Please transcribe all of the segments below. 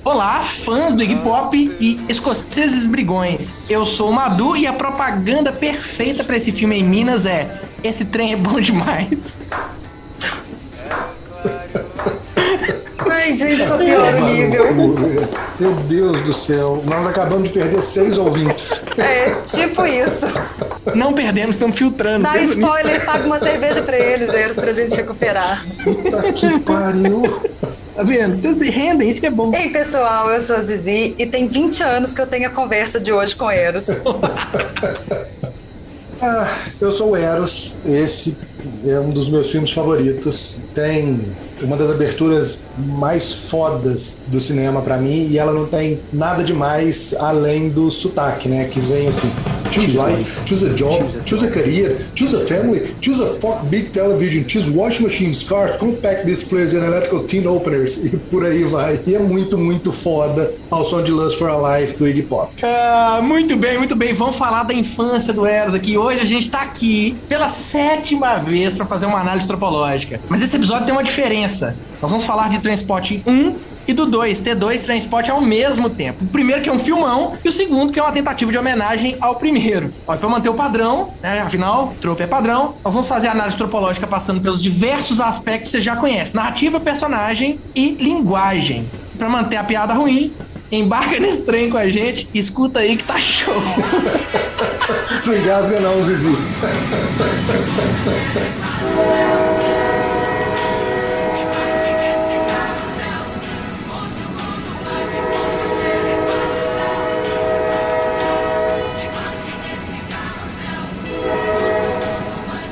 Olá, fãs do Iggy Pop e escoceses brigões. Eu sou o Madu e a propaganda perfeita para esse filme em Minas é: esse trem é bom demais. Ai, gente, só pior o nível. Meu Deus do céu, nós acabamos de perder 6 ouvintes. É, tipo isso. Não perdemos, estamos filtrando. Dá spoiler, paga uma cerveja pra eles pra gente recuperar. Puta que pariu. Tá vendo? Vocês se rendem, isso que é bom. Ei, pessoal, eu sou a Zizi e tem 20 anos que eu tenho a conversa de hoje com Eros. Eu sou o Eros, esse é um dos meus filmes favoritos. Tem uma das aberturas mais fodas do cinema pra mim e ela não tem nada demais além do sotaque, né? Que vem assim: choose life, choose a job, choose a career, choose a family, choose a fuck big television, choose washing machines, cars, compact displays and electrical tin openers, e por aí vai. E é muito, muito foda ao som de Lust for a Life do Iggy Pop. Muito bem, muito bem. Vamos falar da infância do Eros aqui. Hoje a gente tá aqui pela 7ª vez pra fazer uma análise antropológica. Mas esse episódio tem uma diferença. Nós vamos falar de Trainspotting 1 e do 2, T2 Trainspotting ao mesmo tempo. O primeiro que é um filmão e o segundo que é uma tentativa de homenagem ao primeiro. Ó, pra manter o padrão, né? Afinal, trope é padrão. Nós vamos fazer a análise antropológica passando pelos diversos aspectos que você já conhece: narrativa, personagem e linguagem. Pra manter a piada ruim, embarca nesse trem com a gente e escuta aí que tá show. Não engasga não, Zizi.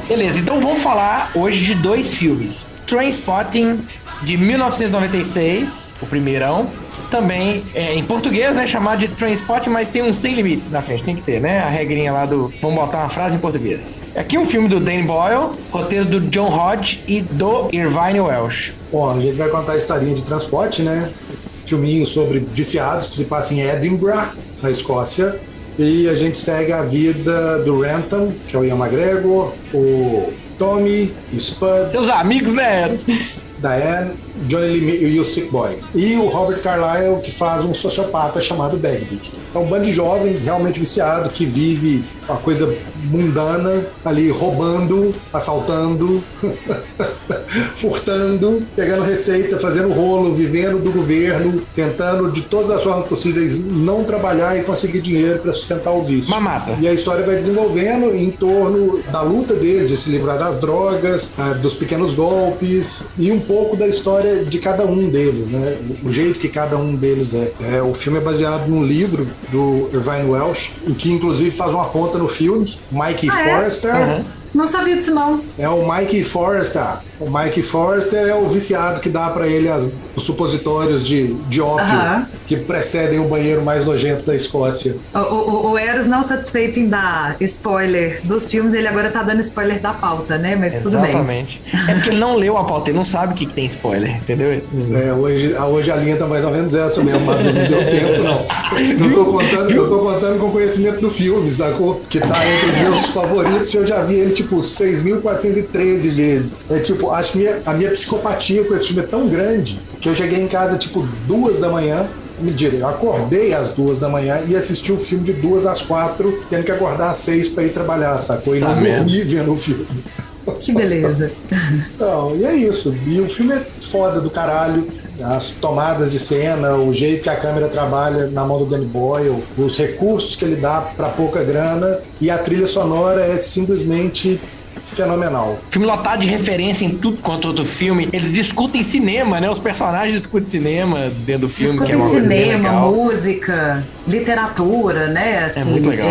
Beleza, então vamos falar hoje de 2 filmes. Trainspotting, de 1996, o primeirão. Também, em português, né, chamado de Trainspotting, mas tem um sem limites na frente, tem que ter, né? A regrinha lá do... Vamos botar uma frase em português. Aqui um filme do Danny Boyle, roteiro do John Hodge e do Irvine Welsh. Bom, a gente vai contar a historinha de transporte, né? Filminho sobre viciados que se passa em Edinburgh, na Escócia. E a gente segue a vida do Renton, que é o Ian McGregor, o Tommy, o Spud, Teus amigos, né, Eros? Diane, Johnny Lee e o Sick Boy. E o Robert Carlyle, que faz um sociopata chamado Bagby. É um bando de jovem realmente viciado que vive uma coisa mundana ali, roubando, assaltando, furtando, pegando receita, fazendo rolo, vivendo do governo, tentando de todas as formas possíveis não trabalhar e conseguir dinheiro para sustentar o vício. Mamata. E a história vai desenvolvendo em torno da luta deles de se livrar das drogas, dos pequenos golpes e um pouco da história de cada um deles, né? O jeito que cada um deles é. O filme é baseado num livro do Irvine Welsh, em que inclusive faz uma ponta no filme, Mikey Forrester. Uhum. Não sabia disso, não. É o Mikey Forrester. O Mikey Forrester é o viciado que dá pra ele os supositórios de ópio que precedem o banheiro mais nojento da Escócia. O Eros, não satisfeito em dar spoiler dos filmes, ele agora tá dando spoiler da pauta, né? Mas tudo bem. Exatamente. É porque ele não leu a pauta, ele não sabe o que tem spoiler, entendeu? Hoje a linha tá mais ou menos essa mesmo, mas não deu tempo, não. Eu tô contando com conhecimento do filme, sacou? Que tá entre os meus favoritos, eu já vi ele tipo 6.413 vezes. É tipo, acho que a minha psicopatia com esse filme é tão grande que eu cheguei em casa tipo 2 da manhã. Mentira, eu acordei às 2 da manhã e assisti o filme de 2 às 4, tendo que acordar às 6 pra ir trabalhar, sacou? E não dormi vendo o filme. Que beleza. Não, e é isso. E o filme é foda do caralho. As tomadas de cena, o jeito que a câmera trabalha na mão do Danny Boyle, os recursos que ele dá pra pouca grana, e a trilha sonora é simplesmente fenomenal. Filme lotado de referência em tudo quanto outro filme. Eles discutem cinema, né? Os personagens discutem cinema dentro do filme. Discutem que é cinema, música, literatura, né? Assim, é muito legal.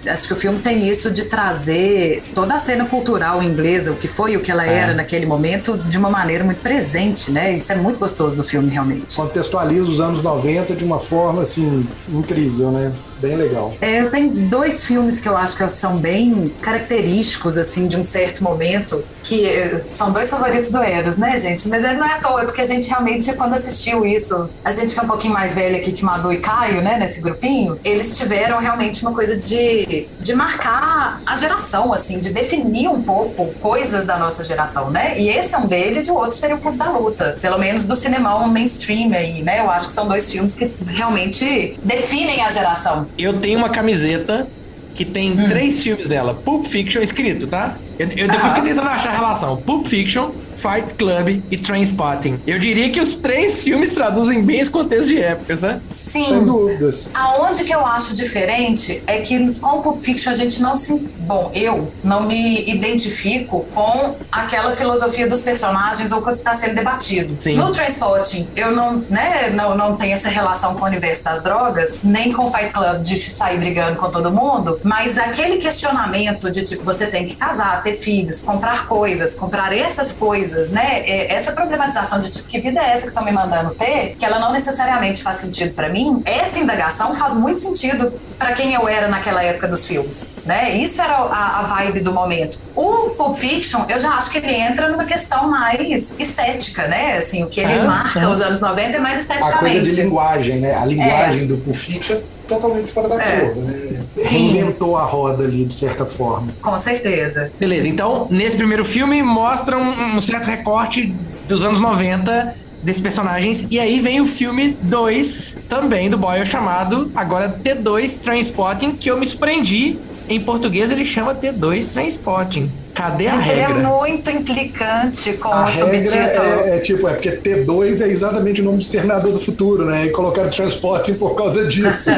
Acho que o filme tem isso de trazer toda a cena cultural inglesa, o que foi e o que ela era naquele momento, de uma maneira muito presente, né? Isso é muito gostoso do filme, realmente. Contextualiza os anos 90 de uma forma, assim, incrível, né? bem legal. Eu tenho 2 filmes que eu acho que são bem característicos, assim, de um certo momento, que são 2 favoritos do Eros, né, gente? Mas não é à toa, porque a gente realmente, quando assistiu isso, a gente que é um pouquinho mais velha aqui que Madu e Caio, né, nesse grupinho, eles tiveram realmente uma coisa de marcar a geração, assim, de definir um pouco coisas da nossa geração, né? E esse é um deles e o outro seria o Clube da Luta. Pelo menos do cinemão mainstream aí, né? Eu acho que são 2 filmes que realmente definem a geração. Eu tenho uma camiseta que tem 3 filmes dela. Pulp Fiction escrito, tá? Eu depois fiquei tentando achar a relação. Pulp Fiction, Fight Club e Trainspotting. Eu diria que os 3 filmes traduzem bem esse contexto de época, né? Sim. Sem dúvidas. Aonde que eu acho diferente é que com Pulp Fiction a gente não se... Bom, eu não me identifico com aquela filosofia dos personagens ou com o que está sendo debatido. Sim. No Trainspotting, eu não tenho essa relação com o universo das drogas, nem com Fight Club de sair brigando com todo mundo, mas aquele questionamento de tipo, você tem que casar, ter filhos, comprar coisas, comprar essas coisas, né? Essa problematização de tipo, que vida é essa que estão me mandando ter, que ela não necessariamente faz sentido pra mim, essa indagação faz muito sentido pra quem eu era naquela época dos filmes, né? Isso era a vibe do momento. O Pulp Fiction, eu já acho que ele entra numa questão mais estética, né? Assim, o que ele marca os anos 90 é mais esteticamente. A coisa de linguagem, né? A linguagem do Pulp Fiction totalmente fora da curva, né? Reinventou a roda ali, de certa forma. Com certeza. Beleza, então, nesse primeiro filme, mostra um certo recorte dos anos 90 desses personagens, e aí vem o filme 2, também do Boyle, chamado agora T2 Trainspotting, que eu me surpreendi. Em português ele chama T2 Trainspotting. Cadê a Gente, regra? ele é muito implicante com A o subtítulo. regra porque T2 é exatamente o nome do Exterminador do Futuro, né? E colocaram Transporting por causa disso.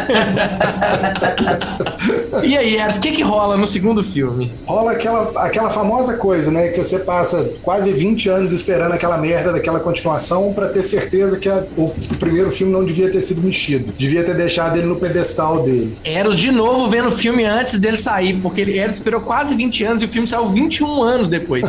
E aí, Eros, o que rola no segundo filme? Rola aquela famosa coisa, né? Que você passa quase 20 anos esperando aquela merda daquela continuação pra ter certeza que o primeiro filme não devia ter sido mexido. Devia ter deixado ele no pedestal dele. Eros de novo vendo o filme antes dele sair, porque Eros esperou quase 20 anos e o filme saiu 21 anos depois.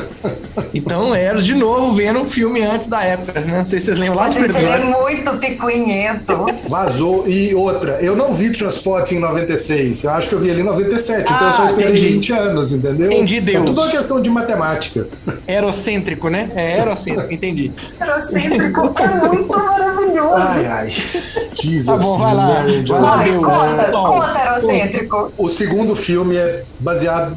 Então, Eros de novo vendo o filme antes da época, né? Não sei se vocês lembram lá do Gente, ele é episódio. muito picuinhento. Vazou. E outra, eu não vi Transporting em 96. Eu acho que eu vi ele em 97. Então eu só esperei entendi. 20 anos, entendeu? Entendi, Deus. É tudo uma questão de matemática. Erocêntrico, né? É erocêntrico, entendi. Eurocêntrico é muito maravilhoso. Ai. Jesus. Tá bom, vai lá. Mary Jo. Vai lá, Vai, Deus. conta, eurocêntrico. O segundo filme é baseado...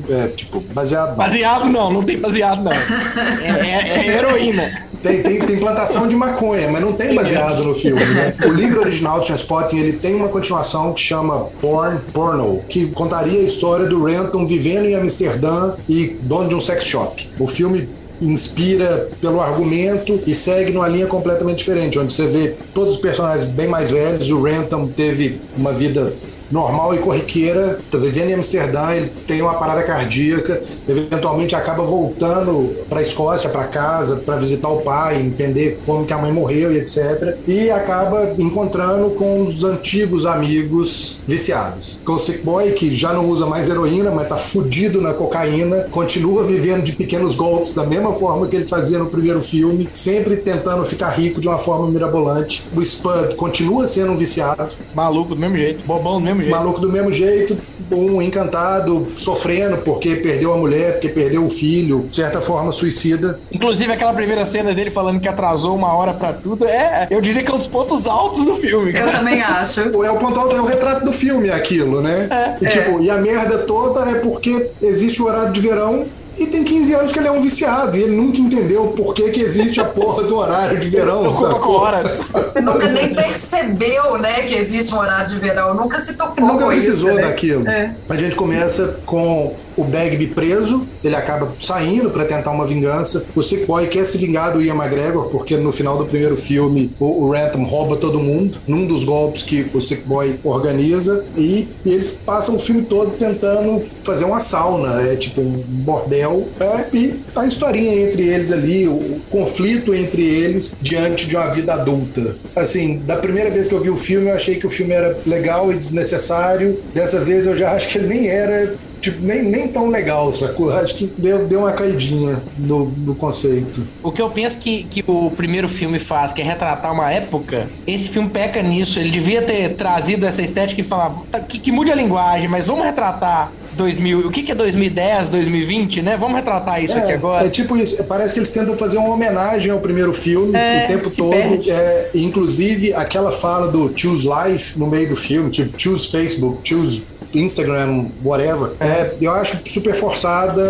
Baseado não tem baseado não. É heroína. Tem plantação de maconha, mas não tem baseado no filme, né? O livro original de Transporting, ele tem uma continuação que chama Born Porno, que contaria a história do Renton vivendo em Amsterdã e dono de um sex shop. O filme inspira pelo argumento e segue numa linha completamente diferente, onde você vê todos os personagens bem mais velhos. O Renton teve uma vida normal e corriqueira, tá vivendo em Amsterdã, ele tem uma parada cardíaca, eventualmente acaba voltando para a Escócia, para casa, para visitar o pai, entender como que a mãe morreu e etc. E acaba encontrando com os antigos amigos viciados. Com o Sick Boy, que já não usa mais heroína, mas tá fudido na cocaína, continua vivendo de pequenos golpes da mesma forma que ele fazia no primeiro filme, sempre tentando ficar rico de uma forma mirabolante. O Spud continua sendo um viciado. Maluco do mesmo jeito, bobão do mesmo jeito. Maluco do mesmo jeito, um encantado, sofrendo porque perdeu a mulher, porque perdeu o filho, de certa forma suicida. Inclusive aquela primeira cena dele falando que atrasou 1 hora pra tudo, eu diria que é um dos pontos altos do filme. Eu também acho. É o ponto alto, é o retrato do filme aquilo, né? E a merda toda é porque existe o horário de verão e tem 15 anos que ele é um viciado e ele nunca entendeu por que existe a porra do horário de verão, sacou? Horas. Nunca nem percebeu, né, que existe um horário de verão. Nunca se tocou Nunca com precisou isso, né? daquilo. A gente começa com o Bagby preso, ele acaba saindo pra tentar uma vingança. O Sick Boy quer se vingar do Ian McGregor, porque no final do primeiro filme o Renton rouba todo mundo, num dos golpes que o Sick Boy organiza, e eles passam o filme todo tentando fazer uma sauna, tipo um bordel, e a historinha entre eles ali, o conflito entre eles diante de uma vida adulta. Assim, da primeira vez que eu vi o filme, eu achei que o filme era legal e desnecessário. Dessa vez eu já acho que ele nem era tipo, nem tão legal, sacou? Acho que deu uma caidinha no conceito. O que eu penso que o primeiro filme faz, que é retratar uma época, esse filme peca nisso. Ele devia ter trazido essa estética e falar que mude a linguagem, mas vamos retratar 2000, o que é 2010, 2020, né? Vamos retratar isso aqui agora. É tipo isso, parece que eles tentam fazer uma homenagem ao primeiro filme o tempo todo. Inclusive, aquela fala do Choose Life no meio do filme, tipo, choose Facebook, choose Instagram, whatever, eu acho super forçada,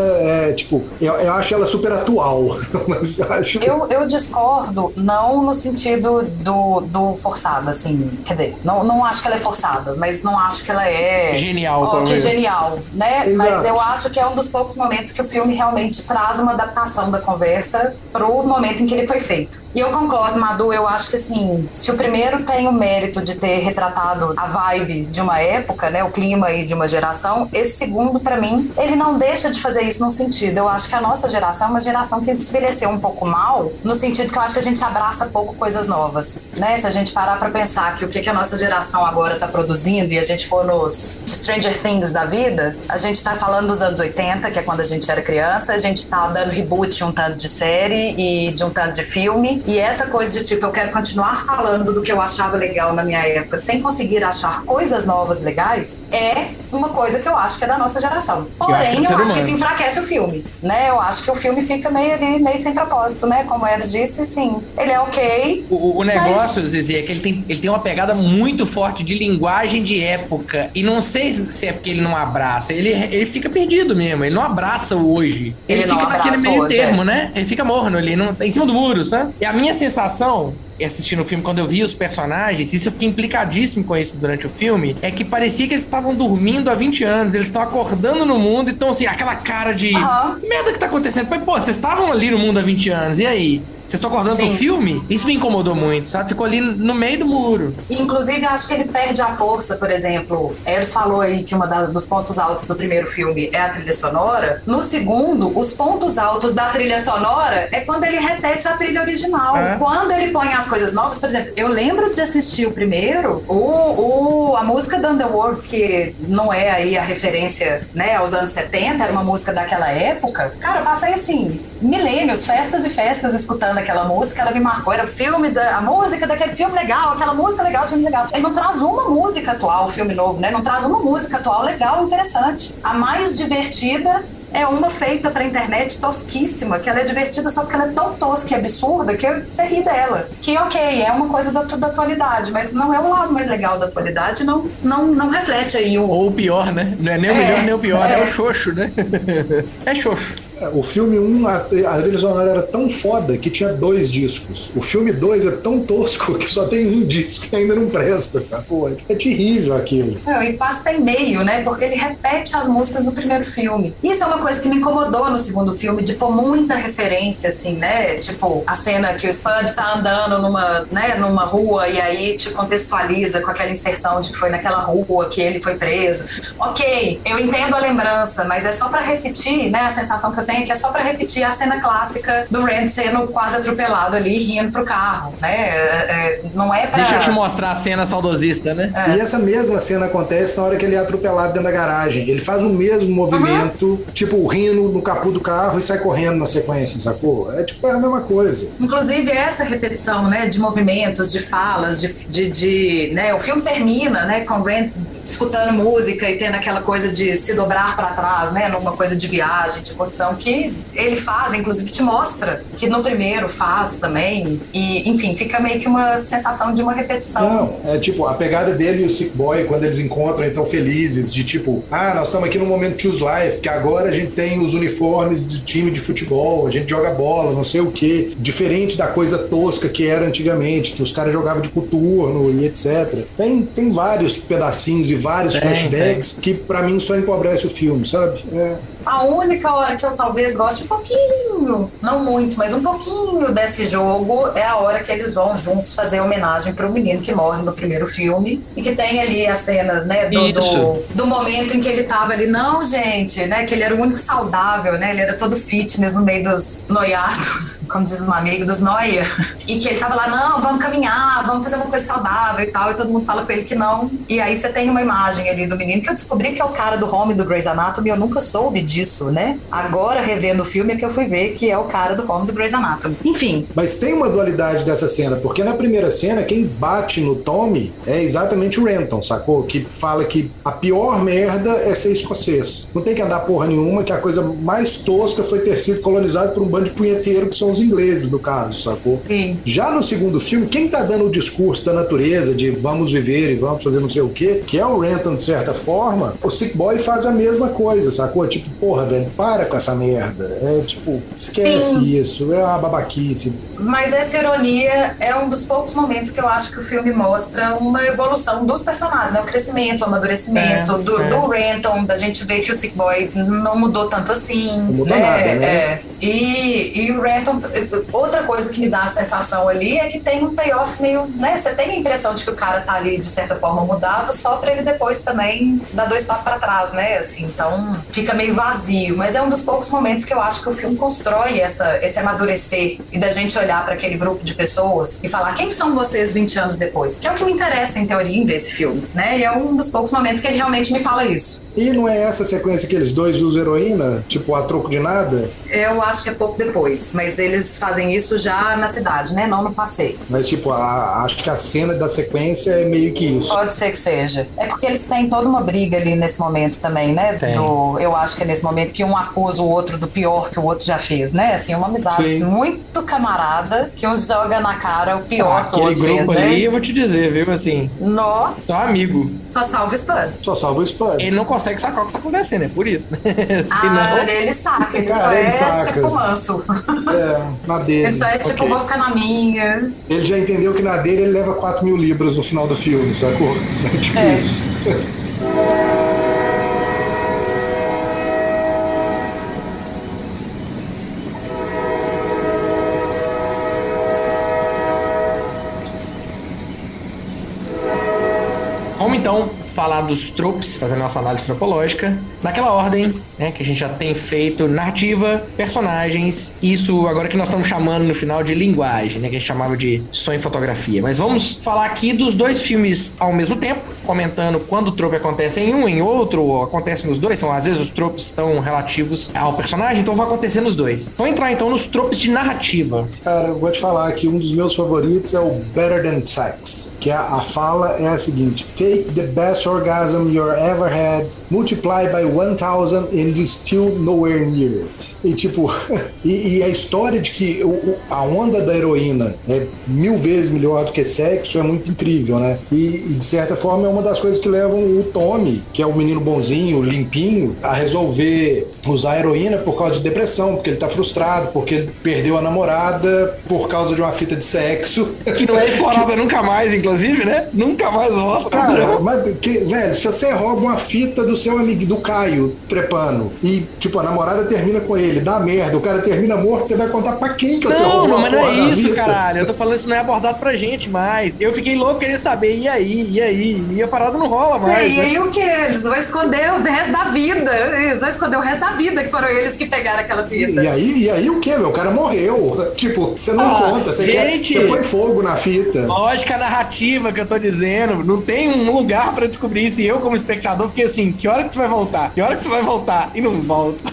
tipo, eu acho ela super atual, mas acho... Eu discordo, não no sentido do forçado, assim, quer dizer, não acho que ela é forçada, mas não acho que ela é... Genial, que genial, né? Exato. Mas eu acho que é um dos poucos momentos que o filme realmente traz uma adaptação da conversa pro momento em que ele foi feito. E eu concordo, Madu, eu acho que, assim, se o primeiro tem o mérito de ter retratado a vibe de uma época, né, o clima aí de uma geração, esse segundo, pra mim, ele não deixa de fazer isso num sentido. Eu acho que a nossa geração é uma geração que envelheceu um pouco mal, no sentido que eu acho que a gente abraça pouco coisas novas, né? Se a gente parar pra pensar que o que a nossa geração agora tá produzindo e a gente for nos Stranger Things da vida, a gente tá falando dos anos 80, que é quando a gente era criança, a gente tá dando reboot um tanto de série e de um tanto de filme, e essa coisa de tipo, eu quero continuar falando do que eu achava legal na minha época, sem conseguir achar coisas novas legais, é uma coisa que eu acho que é da nossa geração. Porém, eu acho que isso enfraquece o filme, né? Eu acho que o filme fica meio sem propósito, né? Como o Eros disse, sim, ele é ok. O negócio, Zizi, é que ele tem uma pegada muito forte de linguagem de época, e não sei se é porque ele não abraça, ele fica perdido mesmo, ele não abraça o hoje. Ele fica naquele meio termo, né? Ele fica morno ali, em cima do muro, sabe? E a minha sensação, assistindo o filme, quando eu vi os personagens, isso eu fiquei implicadíssimo com isso durante o filme, é que parecia que eles estavam dormindo há 20 anos, eles estão acordando no mundo e estão assim, aquela cara de que merda que tá acontecendo. Pô, vocês estavam ali no mundo há 20 anos, e aí? Vocês estão acordando pro filme? Isso me incomodou muito, sabe? Ficou ali no meio do muro. Inclusive, acho que ele perde a força, por exemplo. Eros falou aí que dos pontos altos do primeiro filme é a trilha sonora. No segundo, os pontos altos da trilha sonora é quando ele repete a trilha original. Quando ele põe as coisas novas, por exemplo, eu lembro de assistir o primeiro, a música do Underworld, que não é aí a referência, né, aos anos 70, era uma música daquela época. Cara, eu passei assim, milênios, festas e festas escutando aquela música, ela me marcou, era a música daquele filme legal, aquela música legal, filme legal. Ele não traz uma música atual, filme novo, né? Não traz uma música atual legal, interessante. A mais divertida é uma feita pra internet tosquíssima, que ela é divertida só porque ela é tão tosca e absurda que você ri dela. Que ok, é uma coisa da atualidade, mas não é o lado mais legal da atualidade, não reflete aí o... Ou o pior, né? Não é nem o melhor nem o pior, é o xoxo, né? É xoxo. O filme 1, a trilha sonora era tão foda que tinha 2 discos. O filme 2 é tão tosco que só tem um disco e ainda não presta, sacou? É terrível aquilo. E passa em meio, né? Porque ele repete as músicas do primeiro filme. Isso é uma coisa que me incomodou no segundo filme, de pôr muita referência, assim, né? Tipo, a cena que o Spud tá andando numa rua e aí te contextualiza com aquela inserção de que foi naquela rua que ele foi preso. Ok, eu entendo a lembrança, mas é só pra repetir, né? A sensação que eu tenho que é só pra repetir a cena clássica do Rand sendo quase atropelado ali, rindo pro carro, né? Não é pra... Deixa eu te mostrar a cena saudosista, né? E essa mesma cena acontece na hora que ele é atropelado dentro da garagem. Ele faz o mesmo movimento, tipo, rindo no capô do carro e sai correndo na sequência, sacou? É tipo a mesma coisa. Inclusive, essa repetição, né, de movimentos, de falas, né, o filme termina, né, com o Rand escutando música e tendo aquela coisa de se dobrar pra trás, né, numa coisa de viagem, de curtição, que ele faz, inclusive te mostra que no primeiro faz também, e enfim, fica meio que uma sensação de uma repetição. Não, é tipo, a pegada dele e o Sick Boy, quando eles encontram, então felizes, de tipo, nós estamos aqui no momento Choose Life, que agora a gente tem os uniformes de time de futebol, a gente joga bola, não sei o quê, diferente da coisa tosca que era antigamente, que os caras jogavam de coturno e etc. Tem vários pedacinhos e vários flashbacks que pra mim só empobrece o filme, sabe? A única hora que eu talvez goste um pouquinho, não muito, mas um pouquinho desse jogo é a hora que eles vão juntos fazer homenagem pro menino que morre no primeiro filme e que tem ali a cena, né, do momento em que ele tava ali, não, gente, né, que ele era o único saudável, né, ele era todo fitness no meio dos noiados. como diz um amigo, dos noia, e que ele tava lá, não, vamos caminhar, vamos fazer uma coisa saudável e tal, e todo mundo fala pra ele que não. E aí você tem uma imagem ali do menino que eu descobri que é o cara do home do Grey's Anatomy, eu nunca soube disso, né? Agora, revendo o filme, é que eu fui ver que é o cara do home do Grey's Anatomy. Enfim. Mas tem uma dualidade dessa cena, porque na primeira cena, quem bate no Tommy é exatamente o Renton, sacou? Que fala que a pior merda é ser escocês. Não tem que andar porra nenhuma, que a coisa mais tosca foi ter sido colonizado por um bando de punheteiro, que são os ingleses, no caso, sacou? Sim. Já no segundo filme, quem tá dando o discurso da natureza, de vamos viver e vamos fazer não sei o quê, que é o Renton, de certa forma, o Sick Boy faz a mesma coisa, sacou? Tipo, porra, velho, para com essa merda. É tipo, esquece Sim. isso, é uma babaquice. Mas essa ironia é um dos poucos momentos que eu acho que o filme mostra uma evolução dos personagens, né? O crescimento, o amadurecimento do Renton, da gente ver que o Sick Boy não mudou tanto assim. Não mudou nada, né? E o Renton, outra coisa que me dá a sensação ali é que tem um payoff meio, né? Você tem a impressão de que o cara tá ali, de certa forma, mudado, só pra ele depois também dar 2 passos pra trás, né? Assim, então fica meio vazio. Mas é um dos poucos momentos que eu acho que o filme constrói esse amadurecer e da gente olhar para aquele grupo de pessoas e falar quem são vocês 20 anos depois, que é o que me interessa em teoria em ver esse filme, né? E é um dos poucos momentos que ele realmente me fala isso. E não é essa sequência que eles dois usam heroína, tipo, a troco de nada? Eu acho que é pouco depois, mas eles fazem isso já na cidade, né? Não no passeio. Mas, tipo, acho que a cena da sequência é meio que isso. Pode ser que seja. É porque eles têm toda uma briga ali nesse momento também, né? Eu acho que é nesse momento que um acusa o outro do pior que o outro já fez, né? Assim, uma amizade muito camarada que um joga na cara o pior que o outro fez, né? Aquele grupo ali, eu vou te dizer, viu? Assim, só amigo. Só salva o Spud. Só salva o Spud. Ele não consegue sacar o que tá acontecendo, é por isso. Senão... ele saca, ele cara, só ele é saca. tipo manso. Na dele. Ele só é tipo, vou ficar na minha. Ele já entendeu que na dele ele leva 4.000 libras no final do filme, sacou? É tipo isso. Vamos então falar dos tropes, fazer nossa análise tropológica, naquela ordem, né, que a gente já tem feito: narrativa, personagens, isso agora que nós estamos chamando no final de linguagem, né, que a gente chamava de som e fotografia. Mas vamos falar aqui dos 2 filmes ao mesmo tempo, comentando quando o trope acontece em um, em outro, ou acontece nos 2, às vezes os tropes estão relativos ao personagem, então vai acontecer nos 2. Vamos entrar então nos tropes de narrativa. Cara, eu vou te falar que um dos meus favoritos é o Better Than Sex, que a fala é a seguinte: take the best orgasm you ever had, multiply by 1,000 and you still nowhere near it. E tipo, e a história de que a onda da heroína é 1000 vezes melhor do que sexo é muito incrível, né? E de certa forma é uma das coisas que levam o Tommy, que é o menino bonzinho, limpinho, a resolver usar a heroína por causa de depressão, porque ele tá frustrado, porque ele perdeu a namorada por causa de uma fita de sexo. Que não é explorada nunca mais, inclusive, né? Nunca mais volta. Cara, mas, velho, se você rouba uma fita do seu amigo, do Caio, trepando, e, tipo, a namorada termina com ele, dá merda, o cara termina morto, você vai contar pra quem que você roubou Não, mas não é isso, fita? caralho. Eu tô falando isso não é abordado pra gente mais. Eu fiquei louco querendo saber, e aí? E a parada não rola mais. E aí o que? Eles vão esconder o resto da vida. Eles vão esconder o resto da vida, que foram eles que pegaram aquela fita. E aí o que, meu? O cara morreu. Tipo, você não conta, você põe fogo na fita. Lógica narrativa que eu tô dizendo. Não tem um lugar pra descobrir isso. E eu, como espectador, fiquei assim: que hora que você vai voltar? Que hora que você vai voltar? E não volta.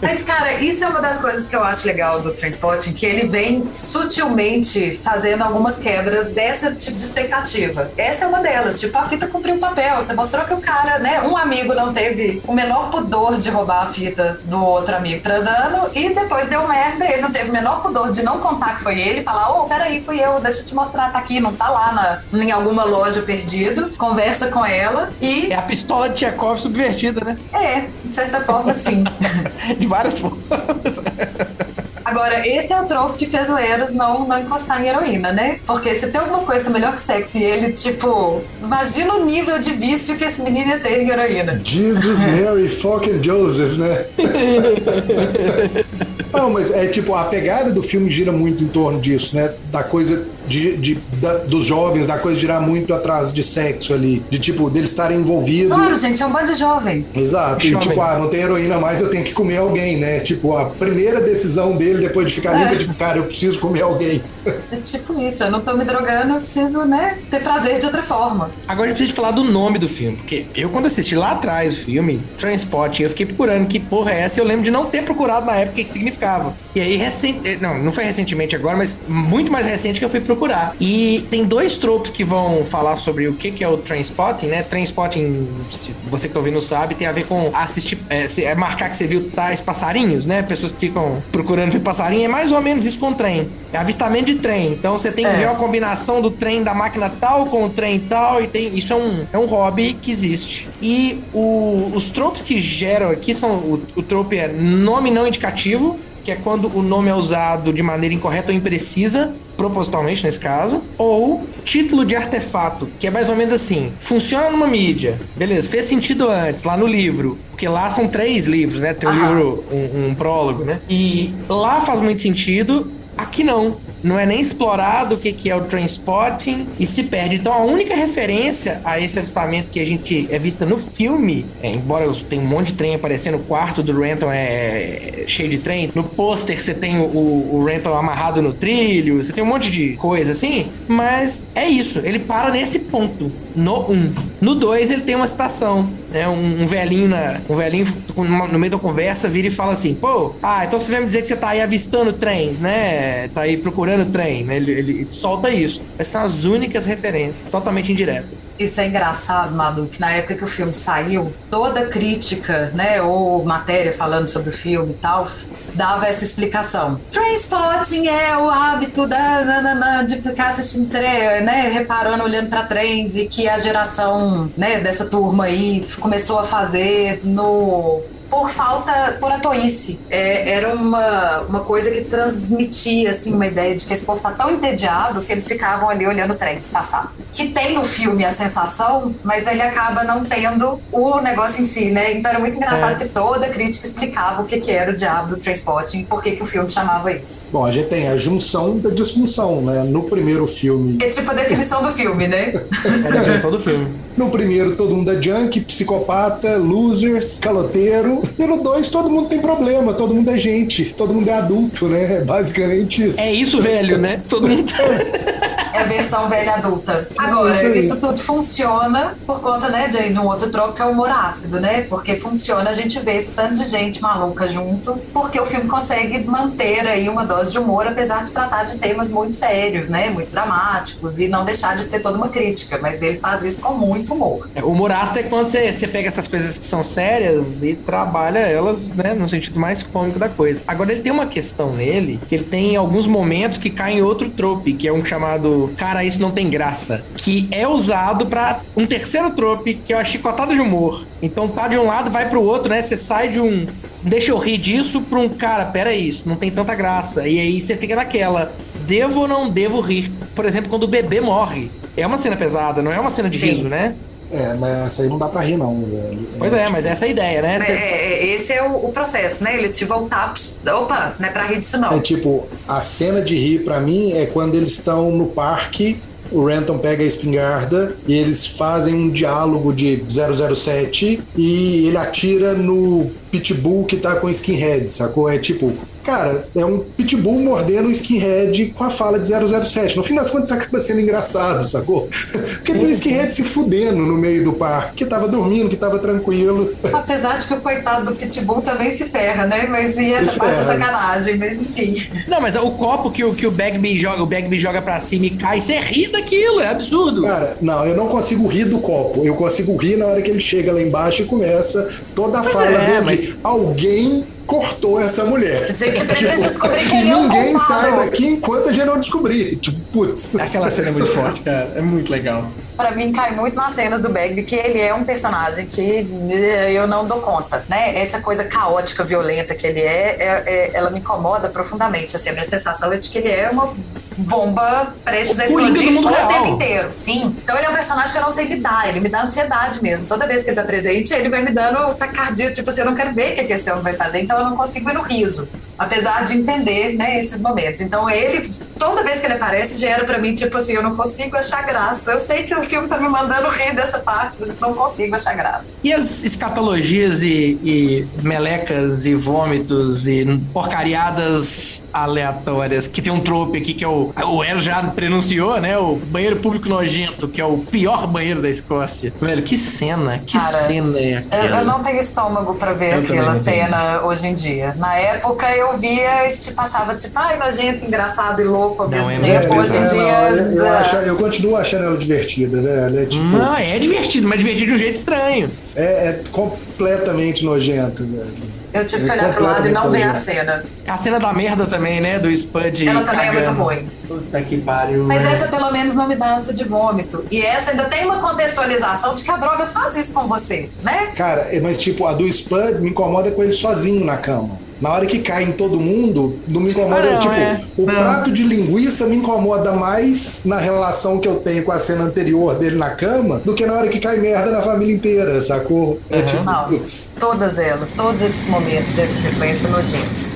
Mas, cara, isso é uma das coisas que eu acho legal do Trainspotting, que ele vem sutilmente fazendo algumas quebras desse tipo de expectativa. Essa é uma delas. Tipo, a fita cumpriu o papel. Você mostrou que o cara, né, um amigo não teve o menor pudor de roubar a fita do outro amigo transando e depois deu merda. Ele não teve o menor pudor de não contar que foi ele, falar: ô, peraí, fui eu, deixa eu te mostrar, tá aqui, não tá lá em alguma loja perdido. Conversa com ela e... É a pistola de Chekhov subvertida, né? É, de certa forma, sim. De várias formas. Agora, esse é o troco que fez o Eros não encostar em heroína, né? Porque se tem alguma coisa que é melhor que sexo e ele, tipo... Imagina o nível de vício que esse menino ia ter em heroína. Jesus, Mary, fucking Joseph, né? Não, mas é tipo, a pegada do filme gira muito em torno disso, né? Da coisa dos jovens, da coisa girar muito atrás de sexo ali. De tipo, deles estarem envolvidos. Claro, gente, é um bando de jovem. Exato. E tipo, não tem heroína mais, eu tenho que comer alguém, né? Tipo, a primeira decisão dele depois de ficar livre é tipo, cara, eu preciso comer alguém. É tipo isso, eu não tô me drogando, eu preciso, né, ter prazer de outra forma. Agora a gente precisa falar do nome do filme, porque eu quando assisti lá atrás o filme, Trainspotting, eu fiquei procurando que porra é essa, eu lembro de não ter procurado na época o que significava. E aí, não foi recentemente agora, mas muito mais recente que eu fui procurar. E tem 2 tropes que vão falar sobre o que é o Trainspotting, né? Trainspotting, se você que tá ouvindo sabe, tem a ver com assistir, marcar que você viu tais passarinhos, né? Pessoas que ficam procurando ver passarinho, é mais ou menos isso com o trem. É avistamento de trem. Então você tem que ver a combinação do trem da máquina tal com o trem tal, e isso é um hobby que existe. E os tropes que geram aqui são, o trope é nome não indicativo, que é quando o nome é usado de maneira incorreta ou imprecisa, propositalmente nesse caso, ou título de artefato, que é mais ou menos assim, funciona numa mídia, beleza, fez sentido antes, lá no livro, porque lá são 3 livros, né, tem um livro, um prólogo, né, e lá faz muito sentido, aqui não é nem explorado o que é o Trainspotting e se perde. Então a única referência a esse avistamento que a gente é vista no filme, embora tenha um monte de trem aparecendo, o quarto do Renton é cheio de trem, no pôster você tem o Renton amarrado no trilho, você tem um monte de coisa assim, mas é isso, ele para nesse ponto, no 1. No 2 ele tem uma citação, né, um velhinho no meio da conversa vira e fala assim, pô, então você vai me dizer que você tá aí avistando trens, né, tá aí procurando trem, né? Ele solta isso. Essas são as únicas referências, totalmente indiretas. Isso é engraçado, Madu, que na época que o filme saiu, toda crítica, né, ou matéria falando sobre o filme e tal, dava essa explicação. Trainspotting é o hábito de ficar assistindo trem, né, reparando, olhando para trens, e que a geração, né, dessa turma aí começou a fazer por atoice. Era uma coisa que transmitia, assim, uma ideia de que esse povo tá tão entediado que eles ficavam ali olhando o trem passar. Que tem no filme a sensação, mas ele acaba não tendo o negócio em si, né? Então era muito engraçado que toda crítica explicava o que era o diabo do Trainspotting e por que o filme chamava isso. Bom, a gente tem a junção da disfunção, né? No primeiro filme... É tipo a definição do filme, né? É a definição do filme. No primeiro, todo mundo é junk, psicopata, losers, caloteiro. E no 2, todo mundo tem problema, todo mundo é gente, todo mundo é adulto, né? É basicamente isso. É isso, velho, né? Todo mundo... É a versão velha adulta. Agora, isso tudo funciona por conta, né, de um outro troco que é o humor ácido, né? Porque funciona a gente ver esse tanto de gente maluca junto, porque o filme consegue manter aí uma dose de humor, apesar de tratar de temas muito sérios, né? Muito dramáticos, e não deixar de ter toda uma crítica, mas ele faz isso com muito humor. O humor ácido é quando você pega essas coisas que são sérias e trabalha elas, né, no sentido mais cômico da coisa. Agora, ele tem uma questão nele, que ele tem alguns momentos que caem em outro trope, que é um chamado cara, isso não tem graça, que é usado pra um terceiro trope, que é a chicotada de humor. Então tá de um lado, vai pro outro, né? Você sai de um deixa eu rir disso pra um cara, pera aí, isso não tem tanta graça. E aí você fica naquela, devo ou não devo rir? Por exemplo, quando o bebê morre. É uma cena pesada, não é uma cena de riso, né? Mas essa aí não dá pra rir, não, velho. Pois mas essa é a ideia, né? Esse é o processo, né? Ele te voltar, opa, não é pra rir disso, não. É tipo, a cena de rir pra mim é quando eles estão no parque, o Renton pega a espingarda e eles fazem um diálogo de 007 e ele atira no pitbull que tá com skinhead, sacou? É tipo, cara, é um pitbull mordendo um skinhead com a fala de 007. No fim das contas, isso acaba sendo engraçado, sacou? Porque tem um skinhead se fudendo no meio do parque, que tava dormindo, que tava tranquilo. Apesar de que o coitado do pitbull também se ferra, né? Mas e essa parte é sacanagem, mas enfim. Não, mas o copo que o Bagby joga pra cima e cai, você ri daquilo, é absurdo. Cara, não, eu não consigo rir do copo. Eu consigo rir na hora que ele chega lá embaixo e começa toda a fala dele de alguém cortou essa mulher. A gente precisa descobrir quem é o ninguém sai daqui enquanto a gente não descobrir. Tipo, putz. Aquela cena é muito forte, cara. É muito legal. pra mim cai muito nas cenas do Bagby, que ele é um personagem que eu não dou conta, né? Essa coisa caótica, violenta que ele ela me incomoda profundamente, assim, a minha sensação é de que ele é uma bomba prestes a explodir o tempo inteiro. Sim. Então ele é um personagem que eu não sei lidar, ele me dá ansiedade mesmo. Toda vez que ele tá presente, ele vai me dando taquicardia, tipo assim, eu não quero ver o que esse homem vai fazer, então eu não consigo ir no riso, apesar de entender, né, esses momentos. Então ele, toda vez que ele aparece, gera pra mim, tipo assim, eu não consigo achar graça. Eu sei que o filme tá me mandando rir dessa parte, mas eu não consigo achar graça. E as escatologias e melecas e vômitos e porcariadas aleatórias, que tem um trope aqui que é o El já pronunciou, né? O banheiro público nojento, que é o pior banheiro da Escócia. Velho, que cena é aquela? Eu não tenho estômago pra ver aquela cena hoje em dia. Na época eu via e tipo, achava tipo, ai, nojento, engraçado e louco ao mesmo tempo. Hoje em dia... Eu continuo achando ela divertida, né? Ela é, tipo... Não, é divertido, mas divertido de um jeito estranho. É completamente nojento, velho. Eu tive que olhar pro lado e não ver a cena. A cena da merda também, né? Do Spud. Ela também é muito ruim. Puta que pariu. Mas essa pelo menos não me dá ânsia de vômito. E essa ainda tem uma contextualização de que a droga faz isso com você, né? Cara, mas tipo, a do Spud me incomoda com ele sozinho na cama. Na hora que cai em todo mundo, não me incomoda. Prato de linguiça me incomoda mais na relação que eu tenho com a cena anterior dele na cama do que na hora que cai merda na família inteira, sacou? É tipo, não, todas elas, todos esses momentos dessa sequência nojentos.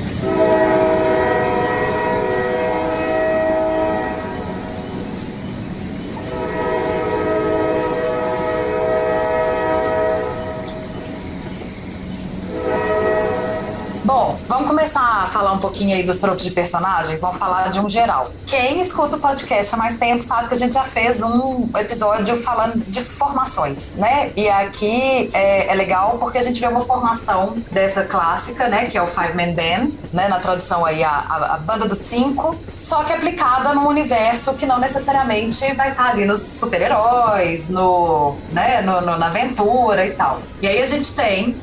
Bom, vamos começar a falar um pouquinho aí dos tropos de personagem, vamos falar de um geral. Quem escuta o podcast há mais tempo sabe que a gente já fez um episódio falando de formações, né? E aqui é legal porque a gente vê uma formação dessa clássica, né? Que é o Five Man Band, né? Na tradução aí, a banda dos 5, só que aplicada num universo que não necessariamente vai estar ali nos super-heróis, na aventura e tal. E aí a gente tem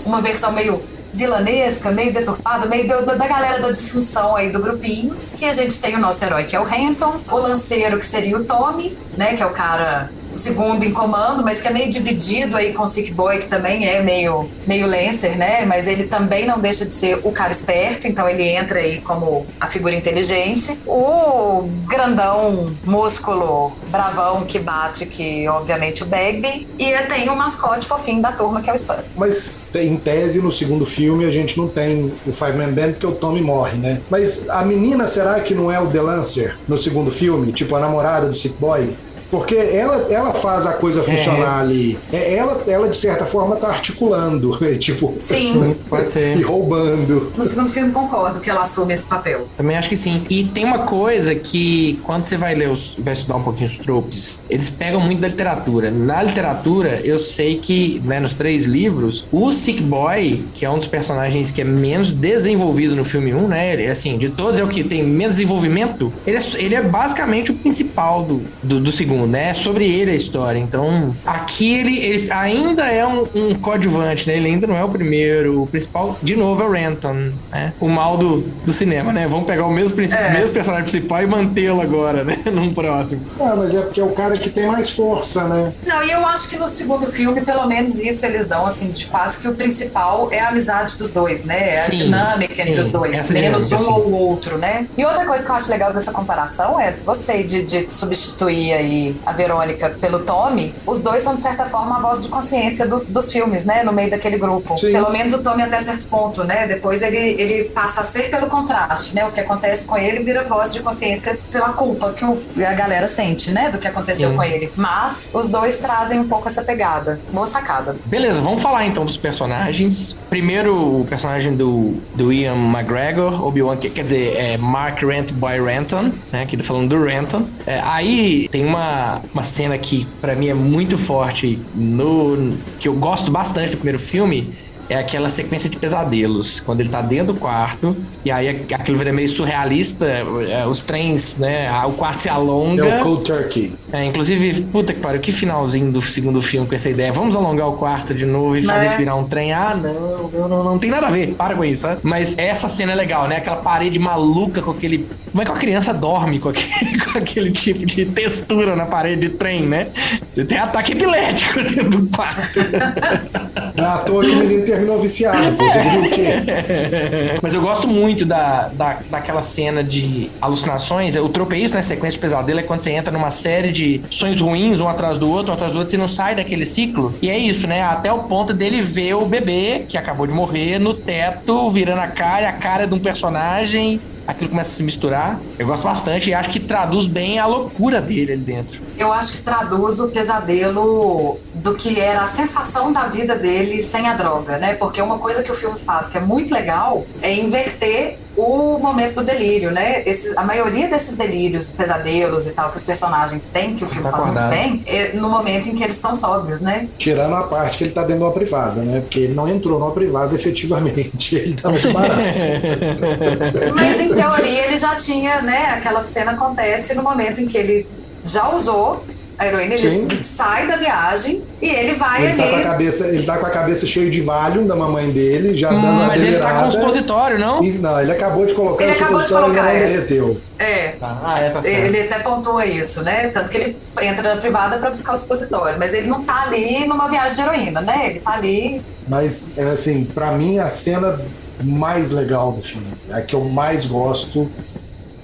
uma versão meio vilanesca, meio deturpada, meio da galera da disfunção aí do grupinho, que a gente tem o nosso herói, que é o Renton, o lanceiro, que seria o Tommy, né, que é o cara segundo em comando, mas que é meio dividido aí com o Sick Boy, que também é meio Lancer, né, mas ele também não deixa de ser o cara esperto, então ele entra aí como a figura inteligente. O grandão, músculo, bravão que bate, que obviamente o Bagby, e tem o mascote fofinho da turma, que é o Spud. Mas em tese, no segundo filme, a gente não tem o Five Man Band porque o Tommy morre, né? Mas a menina, será que não é o The Lancer no segundo filme? Tipo, a namorada do Sick Boy? Porque ela faz a coisa funcionar ali. Ela, de certa forma, tá articulando. Tipo, sim, pode ser. E roubando. No segundo filme, concordo que ela assume esse papel. Também acho que sim. E tem uma coisa que, quando você vai vai estudar um pouquinho os tropes, eles pegam muito da literatura. Na literatura, eu sei que, né, nos 3 livros, o Sick Boy, que é um dos personagens que é menos desenvolvido no filme 1, né? Ele, assim, de todos é o que tem menos desenvolvimento. Ele é basicamente o principal do segundo, né? Sobre ele a história. Então, aqui ele ainda é um coadjuvante, né? Ele ainda não é o primeiro. O principal, de novo, é o Renton, né? O mal do cinema, né? Vamos pegar o mesmo personagem principal e mantê-lo agora, né? Num próximo. Mas é porque é o cara que tem mais força, né? Não, e eu acho que no segundo filme, pelo menos isso eles dão, assim, de quase que o principal é a amizade dos dois, né? É a dinâmica entre os dois, menos um ou o outro, né? E outra coisa que eu acho legal dessa comparação é, gostei de substituir aí a Verônica pelo Tommy, os dois são, de certa forma, a voz de consciência dos filmes, né? No meio daquele grupo. Sim. Pelo menos o Tommy até certo ponto, né? Depois ele passa a ser pelo contraste, né? O que acontece com ele vira voz de consciência pela culpa que a galera sente, né? Do que aconteceu com ele. Mas os dois trazem um pouco essa pegada. Boa sacada. Beleza, vamos falar então dos personagens. Primeiro, o personagem do Ian McGregor, Obi-Wan, quer dizer, Mark Rent Boy Renton, né? Aqui falando do Renton. Aí tem uma cena que pra mim é muito forte, que eu gosto bastante do primeiro filme, é aquela sequência de pesadelos, quando ele tá dentro do quarto, e aí aquilo vira meio surrealista, os trens, né, o quarto se alonga. É o Cold Turkey. Inclusive, puta que pariu, que finalzinho do segundo filme com essa ideia, vamos alongar o quarto de novo e fazer isso virar um trem. Não tem nada a ver, para com isso, sabe? Mas essa cena é legal, né, aquela parede maluca com aquele... Como é que uma criança dorme com aquele tipo de textura na parede de trem, né? Tem ataque epilético dentro do quarto. Não é à toa que o menino terminou viciado, pô. Você viu o quê? Mas eu gosto muito daquela cena de alucinações. O trope é isso, né? Sequência de pesadelo é quando você entra numa série de sonhos ruins, um atrás do outro, você não sai daquele ciclo. E é isso, né? Até o ponto dele ver o bebê, que acabou de morrer, no teto, virando a cara de um personagem. Aquilo começa a se misturar. Eu gosto bastante e acho que traduz bem a loucura dele ali dentro. Eu acho que traduz o pesadelo do que era a sensação da vida dele sem a droga, né? Porque uma coisa que o filme faz, que é muito legal, é inverter o momento do delírio, né? A maioria desses delírios, pesadelos e tal, que os personagens têm, que o filme faz muito bem, é no momento em que eles estão sóbrios, né? Tirando a parte que ele tá dentro de uma privada, né? Porque ele não entrou numa privada efetivamente, ele tá muito barato. Mas em teoria ele já tinha, né? Aquela cena acontece no momento em que ele já usou a heroína, ele sai da viagem e ele vai ele ali. Ele tá com a cabeça cheia de Valium da mamãe dele, já dando uma mas delirada. ele tá com o supositório, não? Não, ele acabou de colocar o supositório e não derreteu. Tá certo. Ele até pontua isso, né? Tanto que ele entra na privada pra buscar o supositório, mas ele não tá ali numa viagem de heroína, né? Ele tá ali... Mas, assim, pra mim, a cena mais legal do filme, a que eu mais gosto,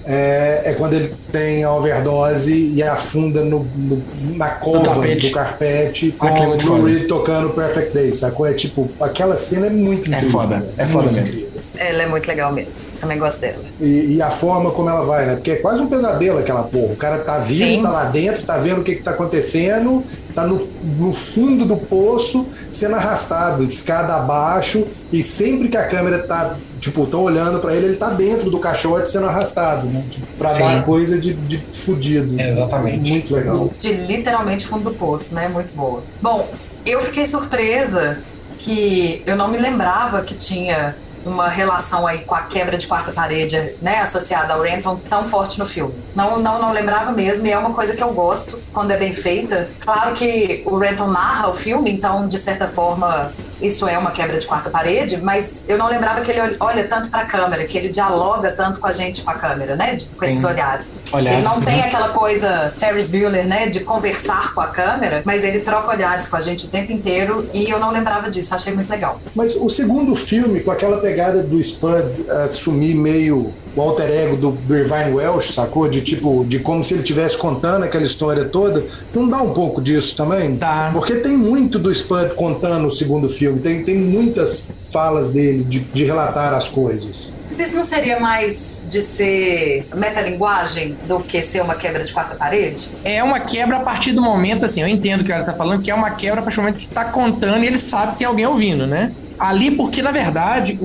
é quando ele tem a overdose e afunda na cova do carpete com o Lou Reed tocando Perfect Day, sacou? É tipo, aquela cena é muito incrível. É foda mesmo. Incrível. Ela é muito legal mesmo, também gosto dela. E a forma como ela vai, né? Porque é quase um pesadelo aquela porra. O cara tá vivo, tá lá dentro, tá vendo o que tá acontecendo, tá no fundo do poço, sendo arrastado, escada abaixo, e sempre que a câmera tá, tipo, tão olhando pra ele tá dentro do caixote sendo arrastado, né? Tipo, pra dar coisa de fudido. Exatamente. Muito legal. De literalmente fundo do poço, né? Muito boa. Bom, eu fiquei surpresa que eu não me lembrava que tinha uma relação aí com a quebra de quarta parede, né, associada ao Renton tão forte no filme. Não lembrava mesmo, e é uma coisa que eu gosto quando é bem feita. Claro que o Renton narra o filme, então, de certa forma, isso é uma quebra de quarta parede, mas eu não lembrava que ele olha tanto pra câmera, que ele dialoga tanto com a gente com a câmera, né, com esses olhares. Ele não tem aquela coisa Ferris Bueller, né, de conversar com a câmera, mas ele troca olhares com a gente o tempo inteiro, e eu não lembrava disso, achei muito legal. Mas o segundo filme, com aquela pegada do Spud assumir meio o alter ego do Irvine Welsh, sacou? De como se ele estivesse contando aquela história toda, não dá um pouco disso também? Tá. Porque tem muito do Spud contando o segundo filme, tem muitas falas dele de relatar as coisas. Mas isso não seria mais de ser metalinguagem do que ser uma quebra de quarta parede? É uma quebra a partir do momento, assim, eu entendo o que ela está falando, que é uma quebra a partir do momento que está contando e ele sabe que tem alguém ouvindo, né? Ali, porque, na verdade,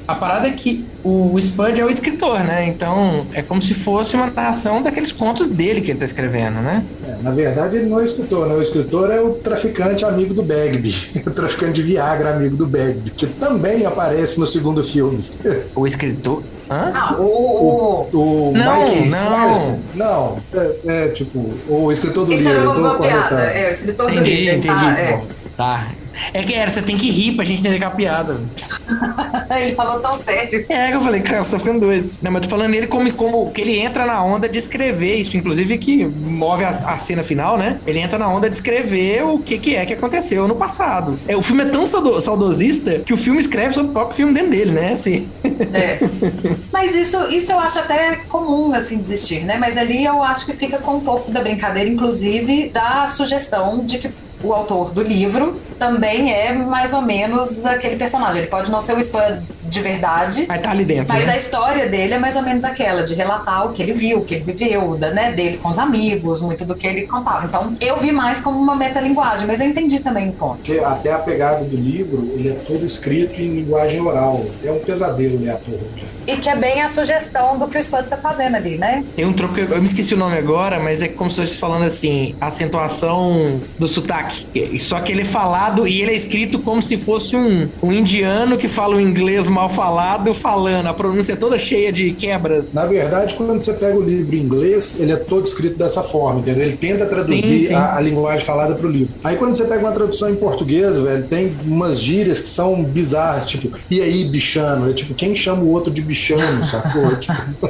a parada é que o Spud é o escritor, né? Então, é como se fosse uma narração daqueles contos dele que ele tá escrevendo, né? Na verdade, ele não é o escritor, né? O escritor é o traficante amigo do Bagby. O traficante de Viagra amigo do Bagby, que também aparece no segundo filme. O escritor... Hã? O Mike Forrester? Não, tipo, o escritor do livro. Isso era uma piada, o escritor do livro. Entendi. Tá. É que você tem que rir pra gente entender aquela piada. Ele falou tão sério. Que eu falei, cara, você tá ficando doido. Não, mas tô falando nele como que ele entra na onda de escrever isso, inclusive que move a cena final, né? Ele entra na onda de escrever o que é que aconteceu no passado. O filme é tão saudosista que o filme escreve sobre o próprio filme dentro dele, né? Assim. Mas isso eu acho até comum, assim, de existir, né? Mas ali eu acho que fica com um pouco da brincadeira, inclusive da sugestão de que o autor do livro também é mais ou menos aquele personagem. Ele pode não ser o Spud de verdade. Vai estar ali dentro, Mas né? a história dele é mais ou menos aquela, de relatar o que ele viu, o que ele viveu, né, dele com os amigos, muito do que ele contava. Então, eu vi mais como uma metalinguagem, mas eu entendi também o ponto. Porque até a pegada do livro, ele é todo escrito em linguagem oral. É um pesadelo ler a porra do livro. E que é bem a sugestão do que o Spud tá fazendo ali, né? Tem um troco, eu me esqueci o nome agora, mas é como se eu estivesse falando assim, a acentuação do sotaque. Só que ele é falado e ele é escrito como se fosse um indiano que fala o inglês mal falado, falando. A pronúncia é toda cheia de quebras. Na verdade, quando você pega o livro em inglês, ele é todo escrito dessa forma, entendeu? Ele tenta traduzir Sim. a linguagem falada pro livro. Aí quando você pega uma tradução em português, velho, tem umas gírias que são bizarras, tipo, e aí, bichano? É tipo, quem chama o outro de bichano, sacou? Tipo...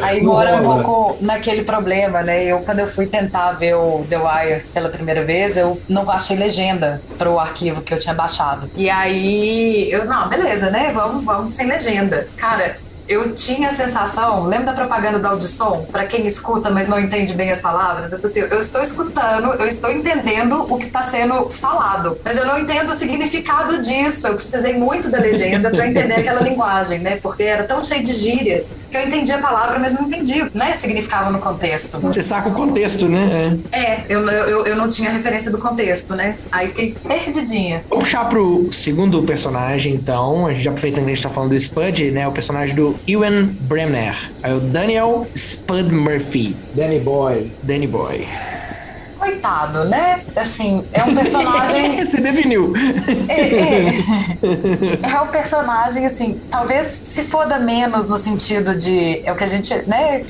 Aí Não mora um rola. pouco naquele problema, né? Quando eu fui tentar ver o The Wire pela primeira vez, eu não achei legenda pro arquivo que eu tinha baixado. E aí, não, beleza, né? Vamos sem legenda. Cara, eu tinha a sensação, lembra da propaganda da Audição? Pra quem escuta, mas não entende bem as palavras? Eu tô assim, eu estou escutando, eu estou entendendo o que está sendo falado, mas eu não entendo o significado disso. Eu precisei muito da legenda pra entender aquela linguagem, né? Porque era tão cheio de gírias que eu entendi a palavra, mas não entendi, né? Significava no contexto. Você saca o contexto, né? Eu não tinha referência do contexto, né? Aí fiquei perdidinha. Vamos puxar pro segundo personagem, então. A gente já aproveitando que a gente tá falando do Spud, né? O personagem do Ewan Bremner. Aí o Daniel Spud Murphy. Danny Boy. Danny Boy. Coitado, né? Assim, é um personagem... Você definiu. É um personagem, assim, talvez se foda menos no sentido de... É o que a gente, né?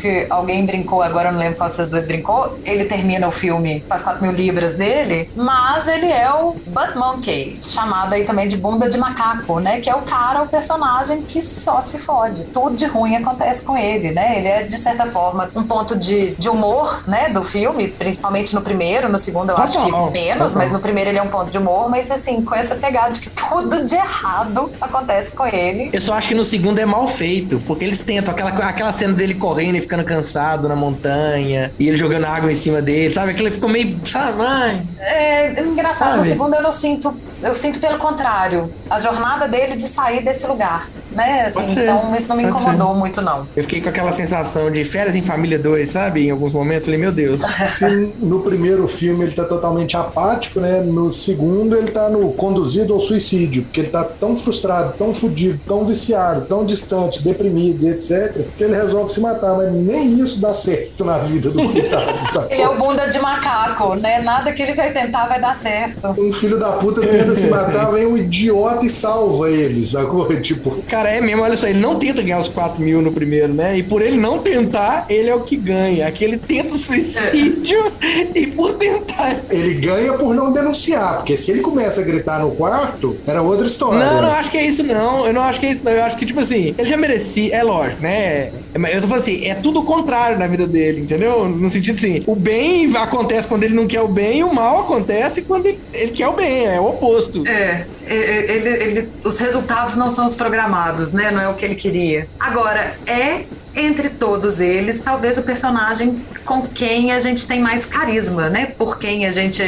Que alguém brincou, agora eu não lembro qual de vocês dois brincou. Ele termina o filme com as 4.000 libras dele, mas ele é o Butt Monkey, chamado aí também de bunda de macaco, né? Que é o cara, o personagem que só se fode. Tudo de ruim acontece com ele, né? Ele é, de certa forma, um ponto de humor, né? Do filme, principalmente no primeiro, no segundo eu acho que menos, mas no primeiro ele é um ponto de humor, mas assim, com essa pegada de que tudo de errado acontece com ele. Eu só acho que no segundo é mal feito, porque eles tentam aquela cena dele correndo e ficando cansado na montanha, e ele jogando água em cima dele, sabe? Aquilo ficou meio, sabe? Ai. É engraçado, Sabe? no segundo eu sinto pelo contrário, a jornada dele de sair desse lugar, né? Assim, Pode ser. então isso não me Pode incomodou muito, não. Eu fiquei com aquela sensação de Férias em Família 2, sabe? Em alguns momentos, falei, meu Deus. Se no primeiro filme ele tá totalmente apático, né? No segundo ele tá no conduzido ao suicídio, porque ele tá tão frustrado, tão fudido, tão viciado, tão distante, deprimido, etc, que ele resolve se matar, mas nem isso dá certo na vida do coitado, sabe? Ele é o bunda de macaco, né? Nada que ele vai tentar vai dar certo. Um filho da puta tenta se matar, vem um idiota e salva ele, sacou? Tipo, Cara, é mesmo, olha só, ele não tenta ganhar os 4.000 no primeiro, né? E por ele não tentar, ele é o que ganha. Aqui ele tenta o suicídio e por tentar... ele ganha por não denunciar, porque se ele começa a gritar no quarto, era outra história. Não acho que é isso não. Eu não acho que é isso não. Eu acho que, tipo assim, ele já merecia, é lógico, né? Eu tô falando assim, é tudo o contrário na vida dele, entendeu? No sentido assim, o bem acontece quando ele não quer o bem, e o mal acontece quando ele quer o bem, é o oposto. Os resultados não são os programados, né? Não é o que ele queria. Agora, entre todos eles, talvez o personagem com quem a gente tem mais carisma, né? Por quem a gente...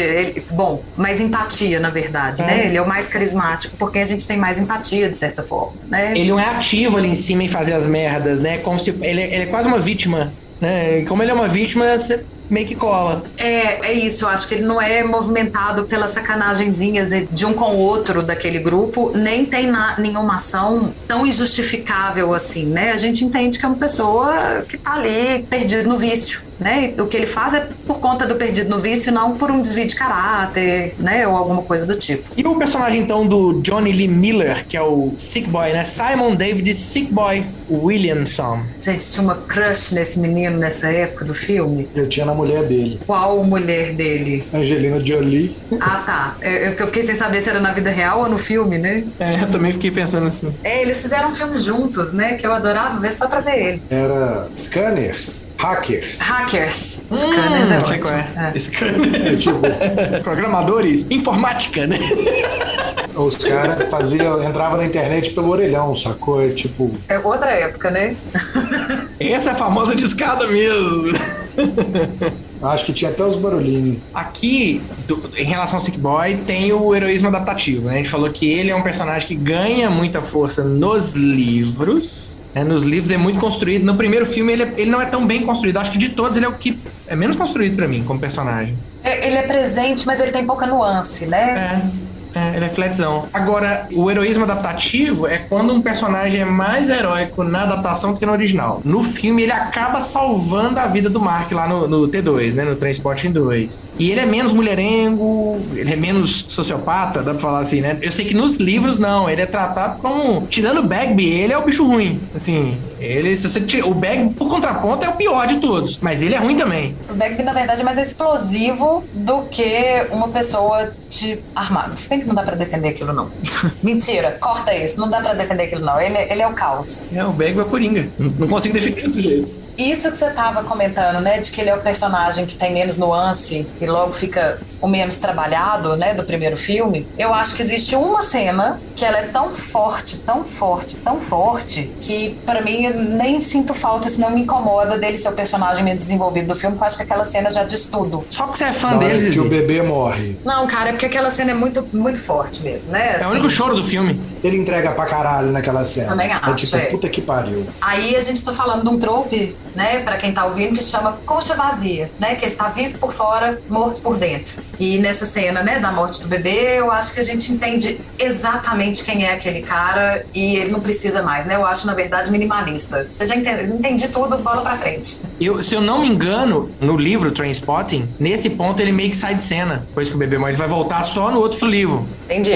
mais empatia, na verdade, né? Ele é o mais carismático, por quem a gente tem mais empatia, de certa forma, né? Ele não é ativo ali em cima em fazer as merdas, né? Como se... Ele é quase uma vítima, né? Como ele é uma vítima, você meio que cola. É isso, eu acho que ele não é movimentado pelas sacanagenzinhas de um com o outro daquele grupo, nem tem nenhuma ação tão injustificável assim, né? A gente entende que é uma pessoa que tá ali perdida no vício, né? O que ele faz é por conta do perdido no vício, não por um desvio de caráter, né? Ou alguma coisa do tipo. E o personagem, então, do Johnny Lee Miller, que é o Sick Boy, né? Simon David Sick Boy Williamson. Gente, tinha uma crush nesse menino nessa época do filme. Eu tinha na mulher dele. Qual mulher dele? Angelina Jolie. Ah, tá. Eu fiquei sem saber se era na vida real ou no filme, né? Eu também fiquei pensando assim. Eles fizeram um filme juntos, né? Que eu adorava ver só pra ver ele. Era Scanners. Hackers. Scanners é sei ótimo. qual é. Scanners. É, tipo, Programadores, informática, né? os caras entravam na internet pelo orelhão, sacou? É tipo... É outra época, né? Essa é a famosa discada mesmo. Acho que tinha até os barulhinhos. Aqui, em relação ao Sick Boy, tem o heroísmo adaptativo, né? A gente falou que ele é um personagem que ganha muita força nos livros. Nos livros é muito construído. No primeiro filme ele não é tão bem construído. Acho que de todos ele é o que é menos construído pra mim como personagem. Ele é presente, mas ele tem pouca nuance, né? Ele é flatzão. Agora, o heroísmo adaptativo é quando um personagem é mais heróico na adaptação do que no original. No filme, ele acaba salvando a vida do Mark lá no T2, né? No Trainspotting 2. E ele é menos mulherengo, ele é menos sociopata, dá pra falar assim, né? Eu sei que nos livros, não. Ele é tratado como... Tirando o Bagby, ele é o bicho ruim. Assim, o Bagby, por contraponto, é o pior de todos. Mas ele é ruim também. O Bagby, na verdade, é mais explosivo do que uma pessoa de armado. Se bem que não dá pra defender aquilo, não. Mentira, corta isso. Não dá pra defender aquilo, não. Ele é o caos. O Bagby é coringa. Não consigo defender de outro jeito. Isso que você tava comentando, né? De que ele é o personagem que tem menos nuance e logo fica o menos trabalhado, né? Do primeiro filme. Eu acho que existe uma cena que ela é tão forte, tão forte, tão forte, que pra mim eu nem sinto falta, isso não me incomoda dele ser o personagem menos desenvolvido do filme, porque eu acho que aquela cena já diz tudo. Só que você é fã dele, que o bebê morre. Não, cara, é porque aquela cena é muito, muito forte mesmo, né? Assim, é o único choro do filme. Ele entrega pra caralho naquela cena. Também acho, tipo, puta que pariu. Aí a gente tá falando de um trope, né, pra quem tá ouvindo, que se chama coxa vazia, né, que ele tá vivo por fora, morto por dentro. E nessa cena, né, da morte do bebê, eu acho que a gente entende exatamente quem é aquele cara e ele não precisa mais, né, eu acho, na verdade, minimalista. Você já entendi tudo, bola pra frente. Se eu não me engano, no livro Trainspotting, nesse ponto ele meio que sai de cena, depois que o bebê morre, ele vai voltar só no outro livro. Entendi.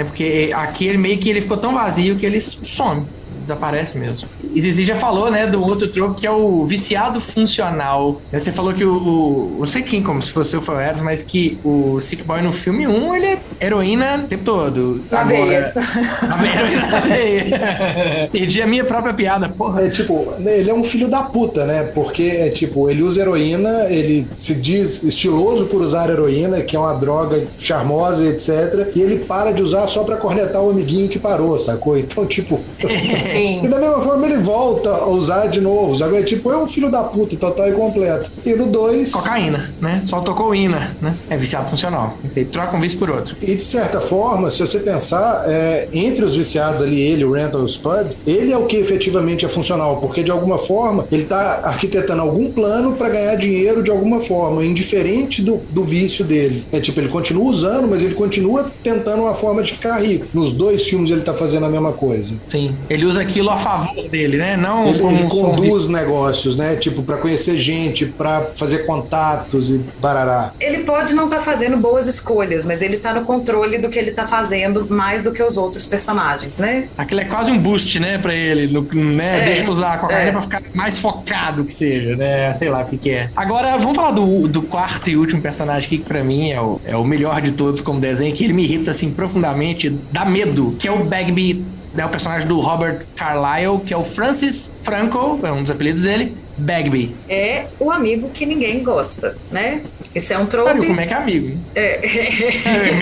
Porque aqui ele ficou tão vazio que ele some. Desaparece mesmo. E Zizi já falou, né, do outro trope que é o viciado funcional. Você falou que não sei quem, como se fosse o Foeras, mas que o Sick Boy no filme 1, ele é heroína o tempo todo. Na veia. Heroína na veia. Perdi a minha própria piada, porra. Ele é um filho da puta, né? Porque, ele usa heroína, ele se diz estiloso por usar heroína, que é uma droga charmosa, etc. E ele para de usar só pra cornetar o amiguinho que parou, sacou? Então, Sim. E da mesma forma ele volta a usar de novo, sabe? É um filho da puta, total e completo. E no 2... Cocaína, né? Só cocaína, né? É viciado funcional. Você troca um vício por outro. E de certa forma, se você pensar, entre os viciados ali, ele, o Randall Spud, ele é o que efetivamente é funcional, porque de alguma forma ele tá arquitetando algum plano para ganhar dinheiro de alguma forma, indiferente do vício dele. Ele continua usando, mas ele continua tentando uma forma de ficar rico. Nos 2 filmes ele tá fazendo a mesma coisa. Sim. Ele usa aquilo a favor dele, né? Não ele conduz negócios, né? Pra conhecer gente, pra fazer contatos e barará. Ele pode não estar fazendo boas escolhas, mas ele tá no controle do que ele tá fazendo mais do que os outros personagens, né? Aquilo é quase um boost, né, pra ele, né? Deixa eu usar a cocaína pra ficar mais focado que seja, né? Sei lá o que é. Agora, vamos falar do quarto e último personagem aqui, que pra mim é o melhor de todos como desenho, que ele me irrita, assim, profundamente, dá medo, que é o Bagby, né, o personagem do Robert Carlyle, que é o Francis Franco, é um dos apelidos dele, Bagby. É o amigo que ninguém gosta, né? Esse é um trope. Como é que é amigo?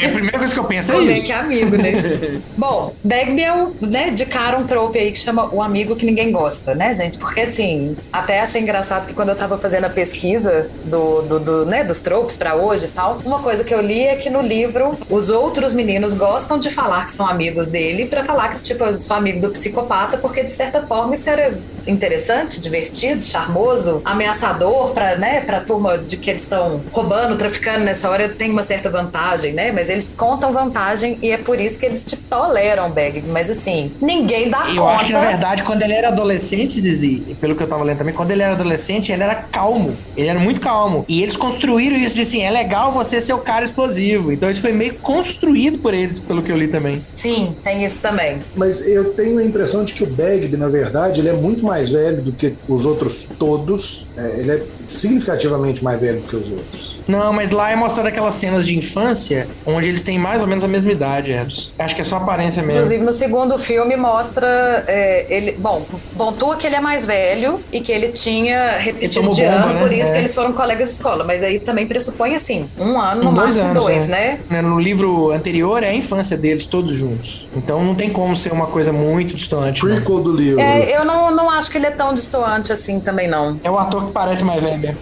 A primeira coisa que eu penso é como isso. Como é que é amigo, né? Bom, Bagby é de cara um trope aí que chama o amigo que ninguém gosta, né, gente? Porque assim, até achei engraçado que quando eu tava fazendo a pesquisa dos tropes pra hoje e tal, uma coisa que eu li é que no livro os outros meninos gostam de falar que são amigos dele pra falar que, eu sou amigo do psicopata, porque de certa forma isso era interessante, divertido, charmoso, ameaçador pra turma de que eles estão roubando, traficando nessa hora, tem uma certa vantagem, né? Mas eles contam vantagem e é por isso que eles te toleram, Bagby. Mas assim, ninguém dá conta. Eu acho que na verdade, quando ele era adolescente, Zizi, pelo que eu tava lendo também, quando ele era adolescente, ele era calmo. Ele era muito calmo. E eles construíram isso de assim, é legal você ser o cara explosivo. Então isso foi meio construído por eles, pelo que eu li também. Sim, tem isso também. Mas eu tenho a impressão de que o Bagby, na verdade, ele é muito mais velho do que os outros todos. Ele é significativamente mais velho do que os outros. Não, mas lá é mostrado aquelas cenas de infância onde eles têm mais ou menos a mesma idade, Eros. Acho que é só aparência mesmo. Inclusive, no segundo filme mostra ele... Bom, pontua que ele é mais velho e que ele tinha repetido de ano, né? Por isso que eles foram colegas de escola. Mas aí também pressupõe, assim, 1 ano, no máximo 2, né? No livro anterior é a infância deles todos juntos. Então não tem como ser uma coisa muito distante. Prequel do livro. Eu não acho que ele é tão distante assim também, não. É um ator que parece mais velho mesmo.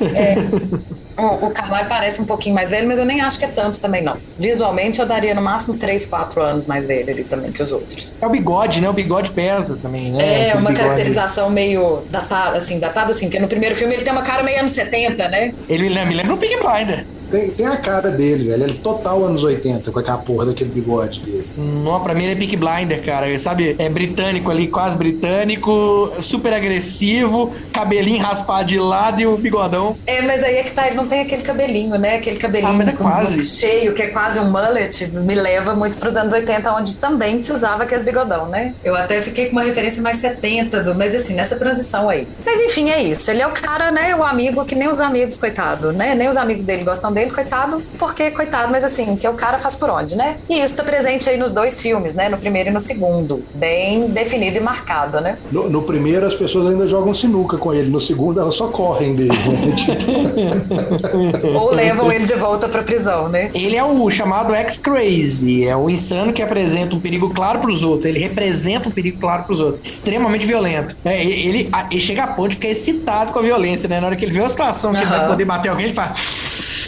O Carlyle parece um pouquinho mais velho, mas eu nem acho que é tanto também, não. Visualmente, eu daria no máximo 3, 4 anos mais velho ali também que os outros. É o bigode, né? O bigode pesa também, né? É, uma bigode. caracterização meio datada assim, porque no primeiro filme ele tem uma cara meio anos 70, né? Ele me lembra um Peaky Blinder. Tem a cara dele, velho. Ele é total anos 80, com aquela porra daquele bigode dele. Não, pra mim ele é Peaky Blinder, cara. Sabe, é britânico ali, quase britânico, super agressivo, cabelinho raspado de lado e o bigodão. É, mas aí é que tá, ele não tem aquele cabelinho, né? Aquele cabelinho mas é quase. cheio, que é quase um mullet, me leva muito pros anos 80, onde também se usava aqueles bigodão, né? Eu até fiquei com uma referência mais 70, mas assim, nessa transição aí. Mas enfim, é isso. Ele é o cara, né? O amigo que nem os amigos, coitado, né? Nem os amigos dele gostam dele, coitado, porque coitado, mas assim, que o cara faz por onde, né? E isso tá presente aí nos 2 filmes, né? No primeiro e no segundo. Bem definido e marcado, né? No primeiro, as pessoas ainda jogam sinuca com ele. No segundo, elas só correm dele. Né? Ou levam ele de volta pra prisão, né? Ele é o chamado ex-crazy, é o insano que apresenta um perigo claro pros outros. Ele representa um perigo claro pros outros. Extremamente violento. Ele chega a ponto de ficar excitado com a violência, né? Na hora que ele vê a situação que ele vai poder bater alguém, ele faz...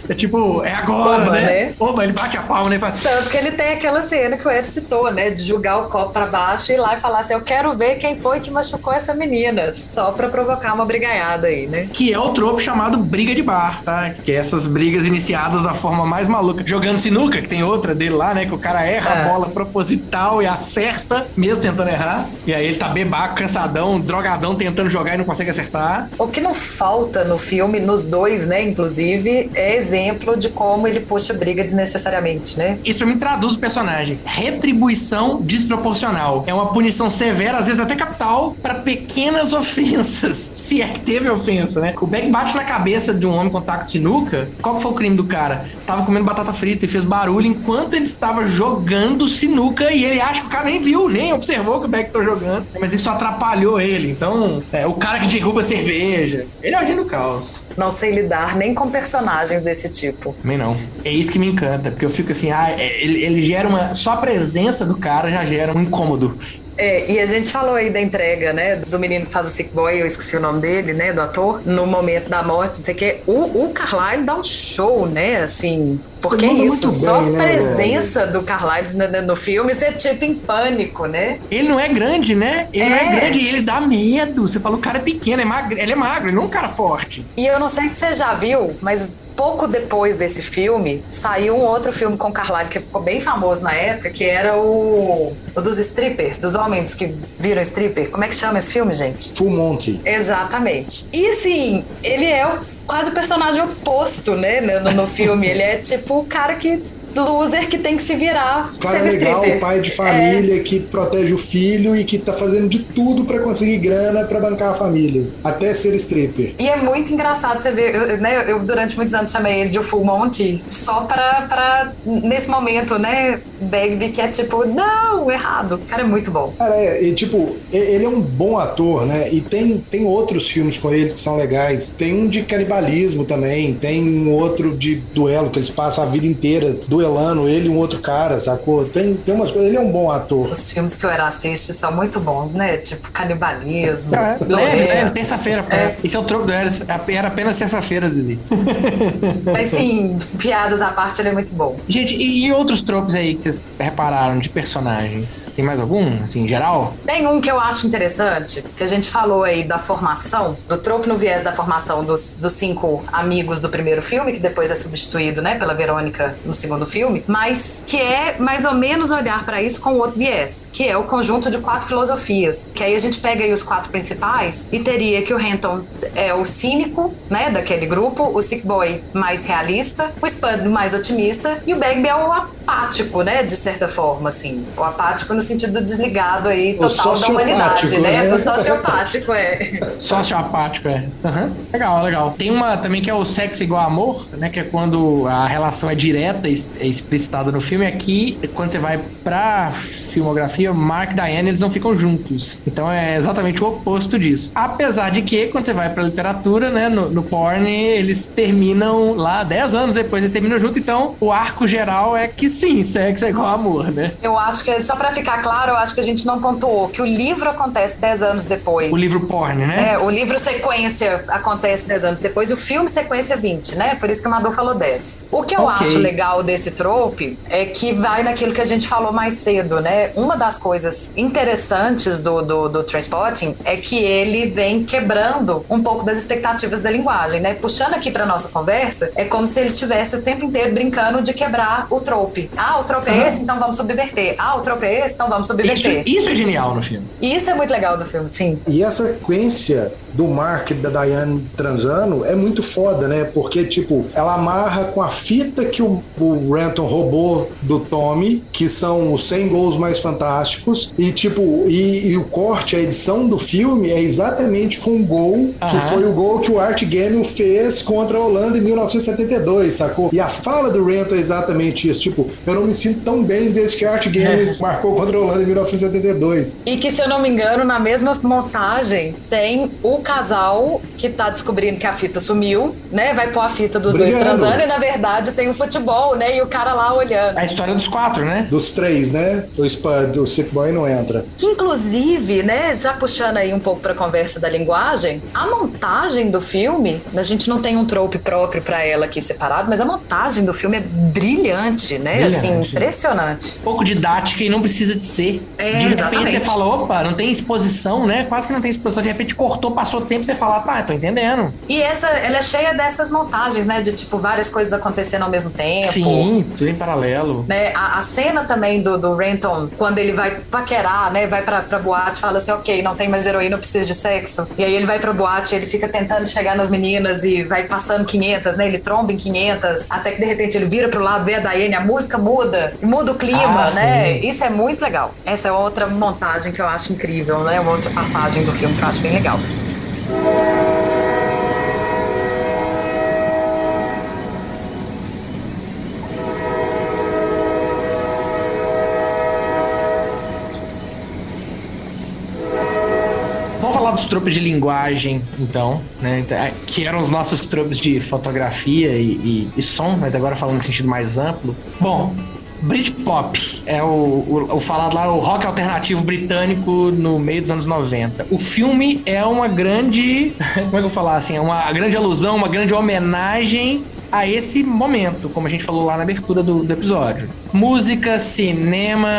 É tipo, é agora, Oba, né? Oba, ele bate a palma, né? Tanto que ele tem aquela cena que o Ed citou, né? De jogar o copo pra baixo e ir lá e falar assim, eu quero ver quem foi que machucou essa menina. Só pra provocar uma brigaiada aí, né? Que é o tropo chamado briga de bar, tá? Que é essas brigas iniciadas da forma mais maluca. Jogando sinuca, que tem outra dele lá, né? Que o cara erra a bola proposital e acerta, mesmo tentando errar. E aí ele tá bebaco, cansadão, drogadão, tentando jogar e não consegue acertar. O que não falta no filme, nos 2, né? Inclusive, é exemplo de como ele puxa briga desnecessariamente, né? Isso pra mim traduz o personagem. Retribuição desproporcional. É uma punição severa, às vezes até capital, pra pequenas ofensas. Se é que teve ofensa, né? O Beck bate na cabeça de um homem com taco de sinuca. Qual foi o crime do cara? Tava comendo batata frita e fez barulho enquanto ele estava jogando sinuca e ele acha que o cara nem viu, nem observou que o Beck tá jogando. Mas isso atrapalhou ele. Então, o cara que derruba cerveja. Ele é o agente do caos. Não sei lidar nem com personagens desse tipo. Também não. É isso que me encanta, porque eu fico assim, ele gera uma... Só a presença do cara já gera um incômodo. E a gente falou aí da entrega, né, do menino que faz o Sick Boy, eu esqueci o nome dele, né, do ator, no momento da morte, não sei o que, o Carlyle dá um show, né, assim, porque é isso, só a presença do Carlyle no filme, você é tipo em pânico, né? Ele não é grande, né? Ele não é grande e ele dá medo. Você fala, o cara é pequeno, ele é magro, ele não é um cara forte. E eu não sei se você já viu, mas... Pouco depois desse filme, saiu um outro filme com o Carlyle que ficou bem famoso na época, que era o dos strippers, dos homens que viram stripper. Como é que chama esse filme, gente? Full Monty. Exatamente. E assim, ele é quase o personagem oposto, né, no filme. Ele é tipo o cara que... loser que tem que se virar cara sendo legal, stripper. pai de família que protege o filho e que tá fazendo de tudo pra conseguir grana pra bancar a família, até ser stripper. E é muito engraçado você ver, né, eu durante muitos anos chamei ele de Full Monty, só pra nesse momento, né, Bagby, que é tipo, não, errado. O cara é muito bom. Cara, ele é um bom ator, né, e tem outros filmes com ele que são legais. Tem um de canibalismo também, tem um outro de duelo que eles passam a vida inteira duelando ele e um outro cara, sacou? Tem umas coisas, ele é um bom ator. Os filmes que o Era assiste são muito bons, né? Tipo, canibalismo. Leve, terça-feira. Esse é o troco do Era. Era apenas terça-feira, Zizi. Mas sim, piadas à parte, ele é muito bom. Gente, e outros tropos aí que vocês repararam de personagens? Tem mais algum, assim, em geral? Tem um que eu acho interessante, que a gente falou aí da formação, do tropo no viés da formação dos 5 amigos do primeiro filme, que depois é substituído, né, pela Verônica no segundo filme, mas que é mais ou menos olhar pra isso com outro viés, que é o conjunto de 4 filosofias, que aí a gente pega aí os 4 principais e teria que o Renton é o cínico, né, daquele grupo, o Sick Boy mais realista, o Spud mais otimista e o Bagby é o apático, né, de certa forma, assim, o apático no sentido desligado aí total da humanidade, né, do sociopático, Sociopático, Legal. Tem uma também que é o sexo igual amor, né, que é quando a relação é direta, é explicitada no filme é que quando você vai pra filmografia, Mark e Diane, eles não ficam juntos. Então é exatamente o oposto disso. Apesar de que, quando você vai pra literatura, né, no porn, eles terminam lá 10 anos depois, eles terminam junto. Então, o arco geral é que sim, sexo é igual amor, né? Eu acho que, só pra ficar claro, eu acho que a gente não pontuou que o livro acontece 10 anos depois. O livro porn, né? O livro sequência acontece 10 anos depois, o filme sequência 20, né? Por isso que o Madu falou 10. O que eu acho legal desse trope é que vai naquilo que a gente falou mais cedo, né? Uma das coisas interessantes do Trainspotting é que ele vem quebrando um pouco das expectativas da linguagem, né? Puxando aqui pra nossa conversa, é como se ele estivesse o tempo inteiro brincando de quebrar o trope. O trope é esse, então vamos subverter. O trope é esse, então vamos subverter. Isso é genial no filme. E isso é muito legal do filme, sim. E essa sequência do Mark e da Diane transando é muito foda, né? Porque, tipo, ela amarra com a fita que o Renton roubou do Tommy, que são os 100 gols mais fantásticos, e, tipo, e o corte, a edição do filme é exatamente com o gol, que foi o gol que o Art Gamel fez contra a Holanda em 1972, sacou? E a fala do Renton é exatamente isso, tipo, eu não me sinto tão bem desde que o Art Gamel marcou contra a Holanda em 1972. E que, se eu não me engano, na mesma montagem tem o casal que tá descobrindo que a fita sumiu, né? Vai pôr a fita dos dois transando e, na verdade, tem o futebol, né? E o cara lá olhando. A história dos 4, né? Dos 3, né? O Spud, o Sick Boy não entra. Que, inclusive, né? Já puxando aí um pouco pra conversa da linguagem, a montagem do filme, a gente não tem um trope próprio pra ela aqui separado, mas a montagem do filme é brilhante, né? Brilhante. Assim, impressionante. Um pouco didática e não precisa de ser. De repente você fala, opa, não tem exposição, né? Quase que não tem exposição. De repente cortou, passou tempo, você fala, tá, tô entendendo. E ela é cheia dessas montagens, né? De, tipo, várias coisas acontecendo ao mesmo tempo. Sim, tudo em paralelo. Né? A cena também do Renton, quando ele vai paquerar, né? Vai pra boate, fala assim, ok, não tem mais heroína, eu preciso de sexo. E aí ele vai pra boate, ele fica tentando chegar nas meninas e vai passando 500, né? Ele tromba em 500, até que de repente ele vira pro lado, vê a Diane, a música muda, e muda o clima, né? Sim. Isso é muito legal. Essa é outra montagem que eu acho incrível, né? Uma outra passagem do filme que eu acho bem legal. Dos tropos de linguagem, então, né? Que eram os nossos tropos de fotografia e som, mas agora falando no sentido mais amplo. Bom, Britpop é o falado lá, o rock alternativo britânico no meio dos anos 90. O filme é uma grande, como é que eu vou falar assim, é uma grande alusão, uma grande homenagem a esse momento, como a gente falou lá na abertura do episódio. Música, cinema,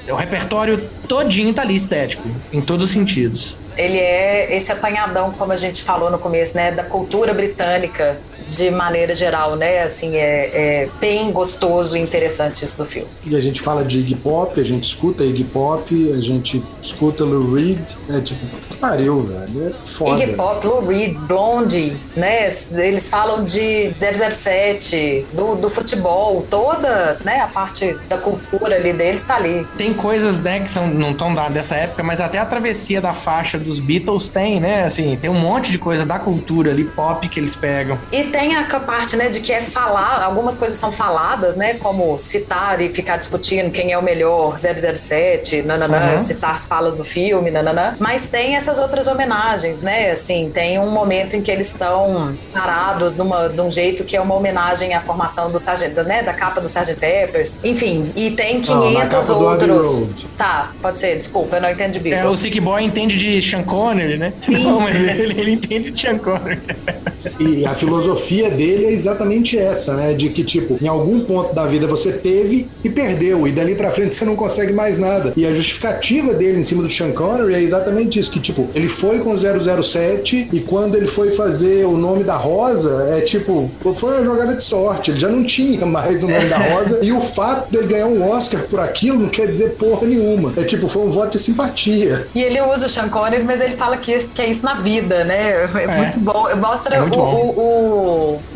o repertório todinho tá ali estético, em todos os sentidos. Ele é esse apanhadão, como a gente falou no começo, né, da cultura britânica de maneira geral, né, assim, é bem gostoso e interessante isso do filme. E a gente fala de Iggy Pop, a gente escuta Iggy Pop, a gente escuta Lou Reed, é tipo, que pariu, velho, é foda. Iggy Pop, Lou Reed, Blondie, né, eles falam de 007, do futebol, toda, né, a parte da cultura ali deles tá ali. Tem coisas, né, que não estão dessa época, mas até a travessia da faixa dos Beatles tem, né, assim, tem um monte de coisa da cultura ali, pop, que eles pegam. E tem a parte, né, de que é falar, algumas coisas são faladas, né, como citar e ficar discutindo quem é o melhor, 007, nananã, citar as falas do filme, nananã, mas tem essas outras homenagens, né, assim, tem um momento em que eles estão parados de um jeito que é uma homenagem à formação do Sargento, né, da capa do Sgt. Peppers, enfim, e tem 500 outros. Tá, pode ser, desculpa, eu não entendo de Beatles. O Sick Boy entende de Sean Connery, né? Sim. Não, mas ele entende de Sean Connery. E a filosofia dele é exatamente essa, né? De que, tipo, em algum ponto da vida você teve e perdeu, e dali pra frente você não consegue mais nada. E a justificativa dele em cima do Sean Connery é exatamente isso, que, tipo, ele foi com 007 e quando ele foi fazer o nome da Rosa, tipo, foi uma jogada de sorte, ele já não tinha mais o nome da Rosa, e o fato dele ganhar um Oscar por aquilo não quer dizer porra nenhuma. É tipo, foi um voto de simpatia. E ele usa o Sean Connery, mas ele fala que é isso na vida, né? É muito bom. Mostra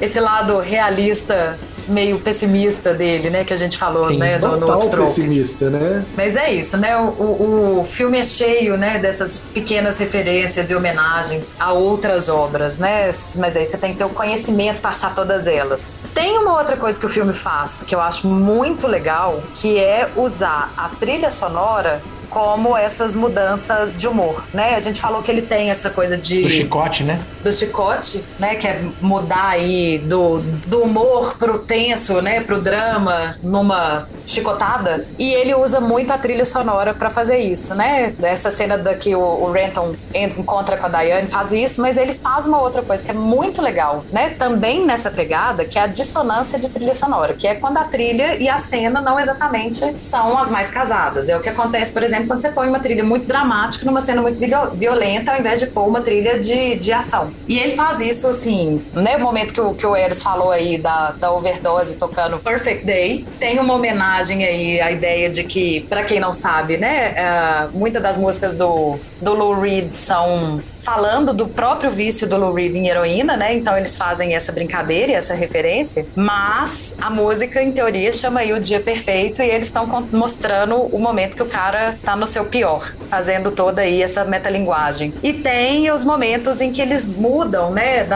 esse lado realista meio pessimista dele, né? Que a gente falou, Sim, né? No Total outro troco. pessimista, né? Mas é isso, né? O filme é cheio, né, dessas pequenas referências e homenagens a outras obras, né? Mas aí você tem que ter o conhecimento para achar todas elas. Tem uma outra coisa que o filme faz que eu acho muito legal, que é usar a trilha sonora como essas mudanças de humor, né? A gente falou que ele tem essa coisa Do chicote, né? do chicote, né? Que é mudar aí do humor pro tenso, né? Pro drama, numa chicotada. E ele usa muito a trilha sonora pra fazer isso, né? Essa cena que o Renton encontra com a Diane faz isso, mas ele faz uma outra coisa que é muito legal, né? Também nessa pegada, que é a dissonância de trilha sonora, que é quando a trilha e a cena não exatamente são as mais casadas. É o que acontece, por exemplo, quando você põe uma trilha muito dramática numa cena muito violenta, ao invés de pôr uma trilha de ação. E ele faz isso, assim, né? O momento que o Eros falou aí da overdose tocando Perfect Day, tem uma homenagem aí à ideia de que, pra quem não sabe, né? Muitas das músicas do Lou Reed são falando do próprio vício do Lou Reed em heroína, né? Então eles fazem essa brincadeira e essa referência, mas a música, em teoria, chama aí o dia perfeito e eles estão mostrando o momento que o cara tá no seu pior, fazendo toda aí essa metalinguagem. E tem os momentos em que eles mudam, né?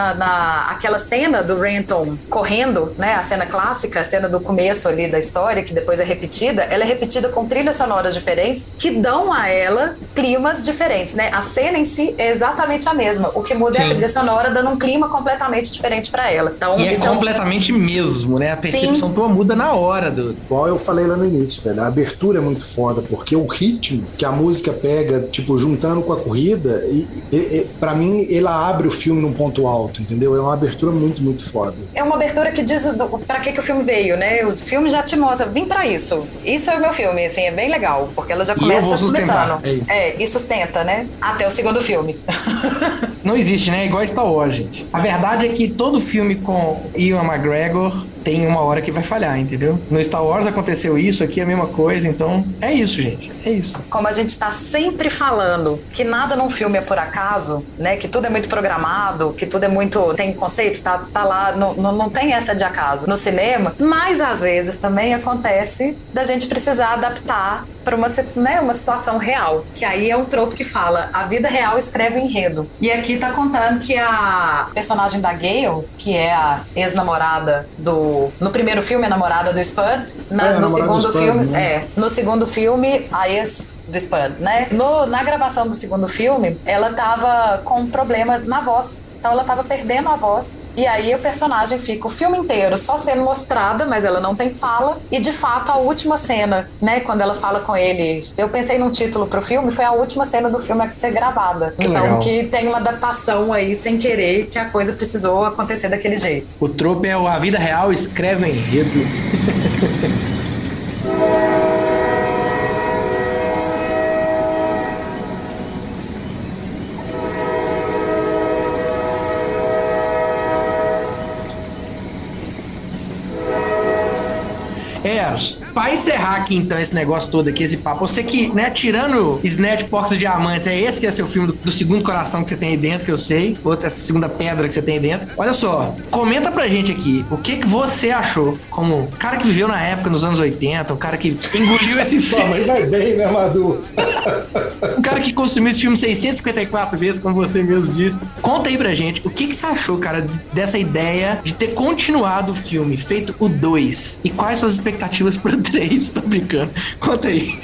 Aquela cena do Renton correndo, né? A cena clássica, a cena do começo ali da história, que depois é repetida, ela é repetida com trilhas sonoras diferentes que dão a ela climas diferentes, né? A cena em si é exatamente a mesma. O que muda é a trilha sonora dando um clima completamente diferente pra ela. Então, E é completamente mesmo, né? A percepção tua muda na hora Igual eu falei lá no início, velho. A abertura é muito foda, porque o ritmo que a música pega, tipo, juntando com a corrida, pra mim, ela abre o filme num ponto alto, entendeu? É uma abertura muito, muito foda. É uma abertura que diz pra que o filme veio, né? O filme já te mostra, vim pra isso. Isso é o meu filme, assim, é bem legal, porque ela já começa começando. E sustenta, né? Até o segundo filme. Não existe, né? Igual Star Wars, gente. A verdade é que todo filme com Ewan McGregor tem uma hora que vai falhar, entendeu? No Star Wars aconteceu isso, aqui é a mesma coisa, então é isso, gente. É isso. Como a gente tá sempre falando que nada num filme é por acaso, né? Que tudo é muito programado, que tudo é muito... tem conceito, tá lá, não tem essa de acaso no cinema, mas às vezes também acontece da gente precisar adaptar para uma situação real, que aí é um tropo que fala, a vida real escreve o enredo. E aqui tá contando que a personagem da Gale, que é a ex-namorada no primeiro filme, a namorada do Spud, no segundo filme, né? No segundo filme, a ex do Spud, né? Na gravação do segundo filme, ela tava com um problema na voz. Então ela tava perdendo a voz. E aí o personagem fica o filme inteiro só sendo mostrada, mas ela não tem fala. E de fato, a última cena, né? Quando ela fala com ele, eu pensei num título pro filme, foi a última cena do filme a ser gravada. Então legal. Que tem uma adaptação aí, sem querer, que a coisa precisou acontecer daquele jeito. O trope é a vida real escreve o enredo. Eros, pra encerrar aqui então esse negócio todo aqui, esse papo, você que, né, tirando Snatch, Porta dos Diamantes, é esse que é seu filme do segundo coração que você tem aí dentro, que eu sei, outra essa segunda pedra que você tem aí dentro. Olha só, comenta pra gente aqui, o que você achou, como cara que viveu na época, nos anos 80, um cara que engoliu esse filme. Sua mãe vai bem, né, Madu? Um cara que consumiu esse filme 654 vezes, como você mesmo disse. Conta aí pra gente, o que você achou, cara, dessa ideia de ter continuado o filme, feito o 2, e quais suas expectativas pro 3? Tô brincando. Conta aí.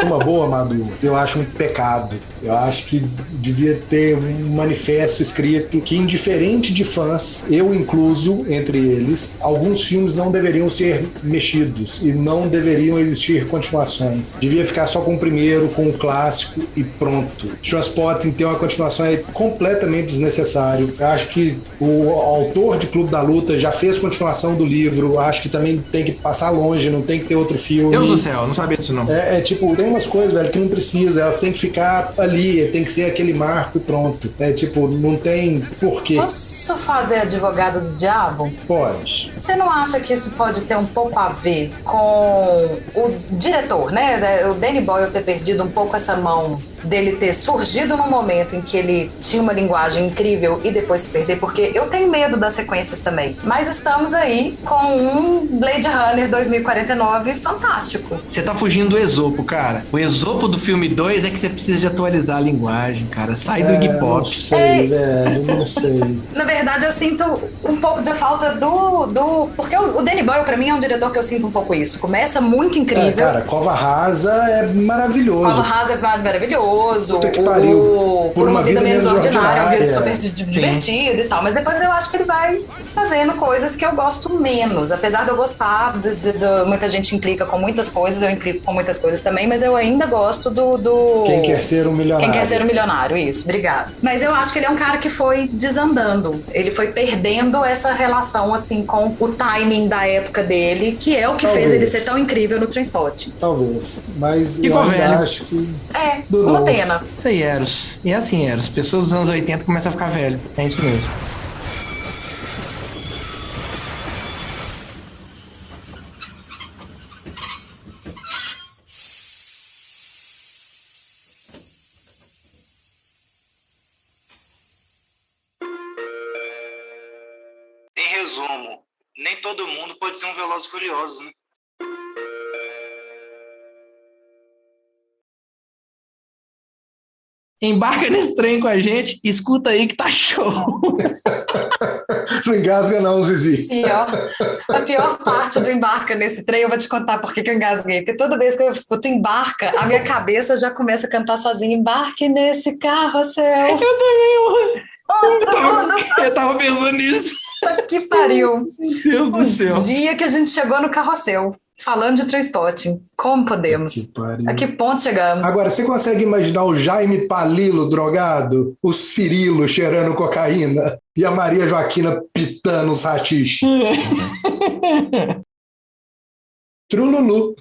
Uma boa, Madu. Eu acho um pecado. Eu acho que devia ter um manifesto escrito que, indiferente de fãs, eu incluso entre eles, alguns filmes não deveriam ser mexidos e não deveriam existir continuações. Devia ficar só com o primeiro, com o clássico e pronto. Transporting ter uma continuação é completamente desnecessário. Eu acho que o autor de Clube da Luta já fez continuação do livro. Eu acho que também tem que passar longe, não tem que ter outro filme. Deus do céu, não sabia disso não. Tipo, tem umas coisas, velho, que não precisa, elas têm que ficar ali, tem que ser aquele marco e pronto. Tipo, não tem porquê. Posso fazer advogado do diabo? Pode. Você não acha que isso pode ter um pouco a ver com o diretor, né? O Danny Boyle ter perdido um pouco essa mão dele ter surgido num momento em que ele tinha uma linguagem incrível e depois se perder, porque eu tenho medo das sequências também. Mas estamos aí com um Blade Runner 2049 fantástico. Você tá fugindo do Esopo, cara. O Esopo do filme 2 é que você precisa de atualizar a linguagem, cara. Sai do Iggy Pop. Não sei, velho, não sei. Na verdade, eu sinto um pouco de falta do... Porque o Danny Boyle, pra mim, é um diretor que eu sinto um pouco isso. Começa muito incrível. Cara, Cova Rasa é maravilhoso. Cova Rasa é maravilhoso. Puta que pariu. Por uma vida menos ordinária, é um vida super Sim. divertido e tal. Mas depois eu acho que ele vai fazendo coisas que eu gosto menos. Apesar de eu gostar, muita gente implica com muitas coisas, eu implico com muitas coisas também, mas eu ainda gosto do... Quem quer ser um milionário. Quem quer ser um milionário, isso, obrigado. Mas eu acho que ele é um cara que foi desandando. Ele foi perdendo essa relação, assim, com o timing da época dele, que é o que fez ele ser tão incrível no Trainspotting. Talvez, mas Ficou eu ainda velho. acho que... É, Do uma novo. pena. Isso aí, Eros. E é assim, Eros. Pessoas dos anos 80 começam a ficar velho. É isso mesmo. Em resumo, nem todo mundo pode ser um Velozes e Furiosos, né? Embarca nesse trem com a gente, escuta aí que tá show. Não engasga não, Zizi. A pior parte do embarca nesse trem, eu vou te contar por que eu engasguei. Porque toda vez que eu escuto embarca, a minha cabeça já começa a cantar sozinha. Embarque nesse carrossel. Eu também, Oh, eu tava pensando nisso. puta que pariu. Meu Deus do céu. O dia que a gente chegou no carrossel, falando de Transporting. Como podemos? Que pariu. A que ponto chegamos? Agora, você consegue imaginar o Jaime Palilo drogado, o Cirilo cheirando cocaína e a Maria Joaquina pitando os rachis? Trululu.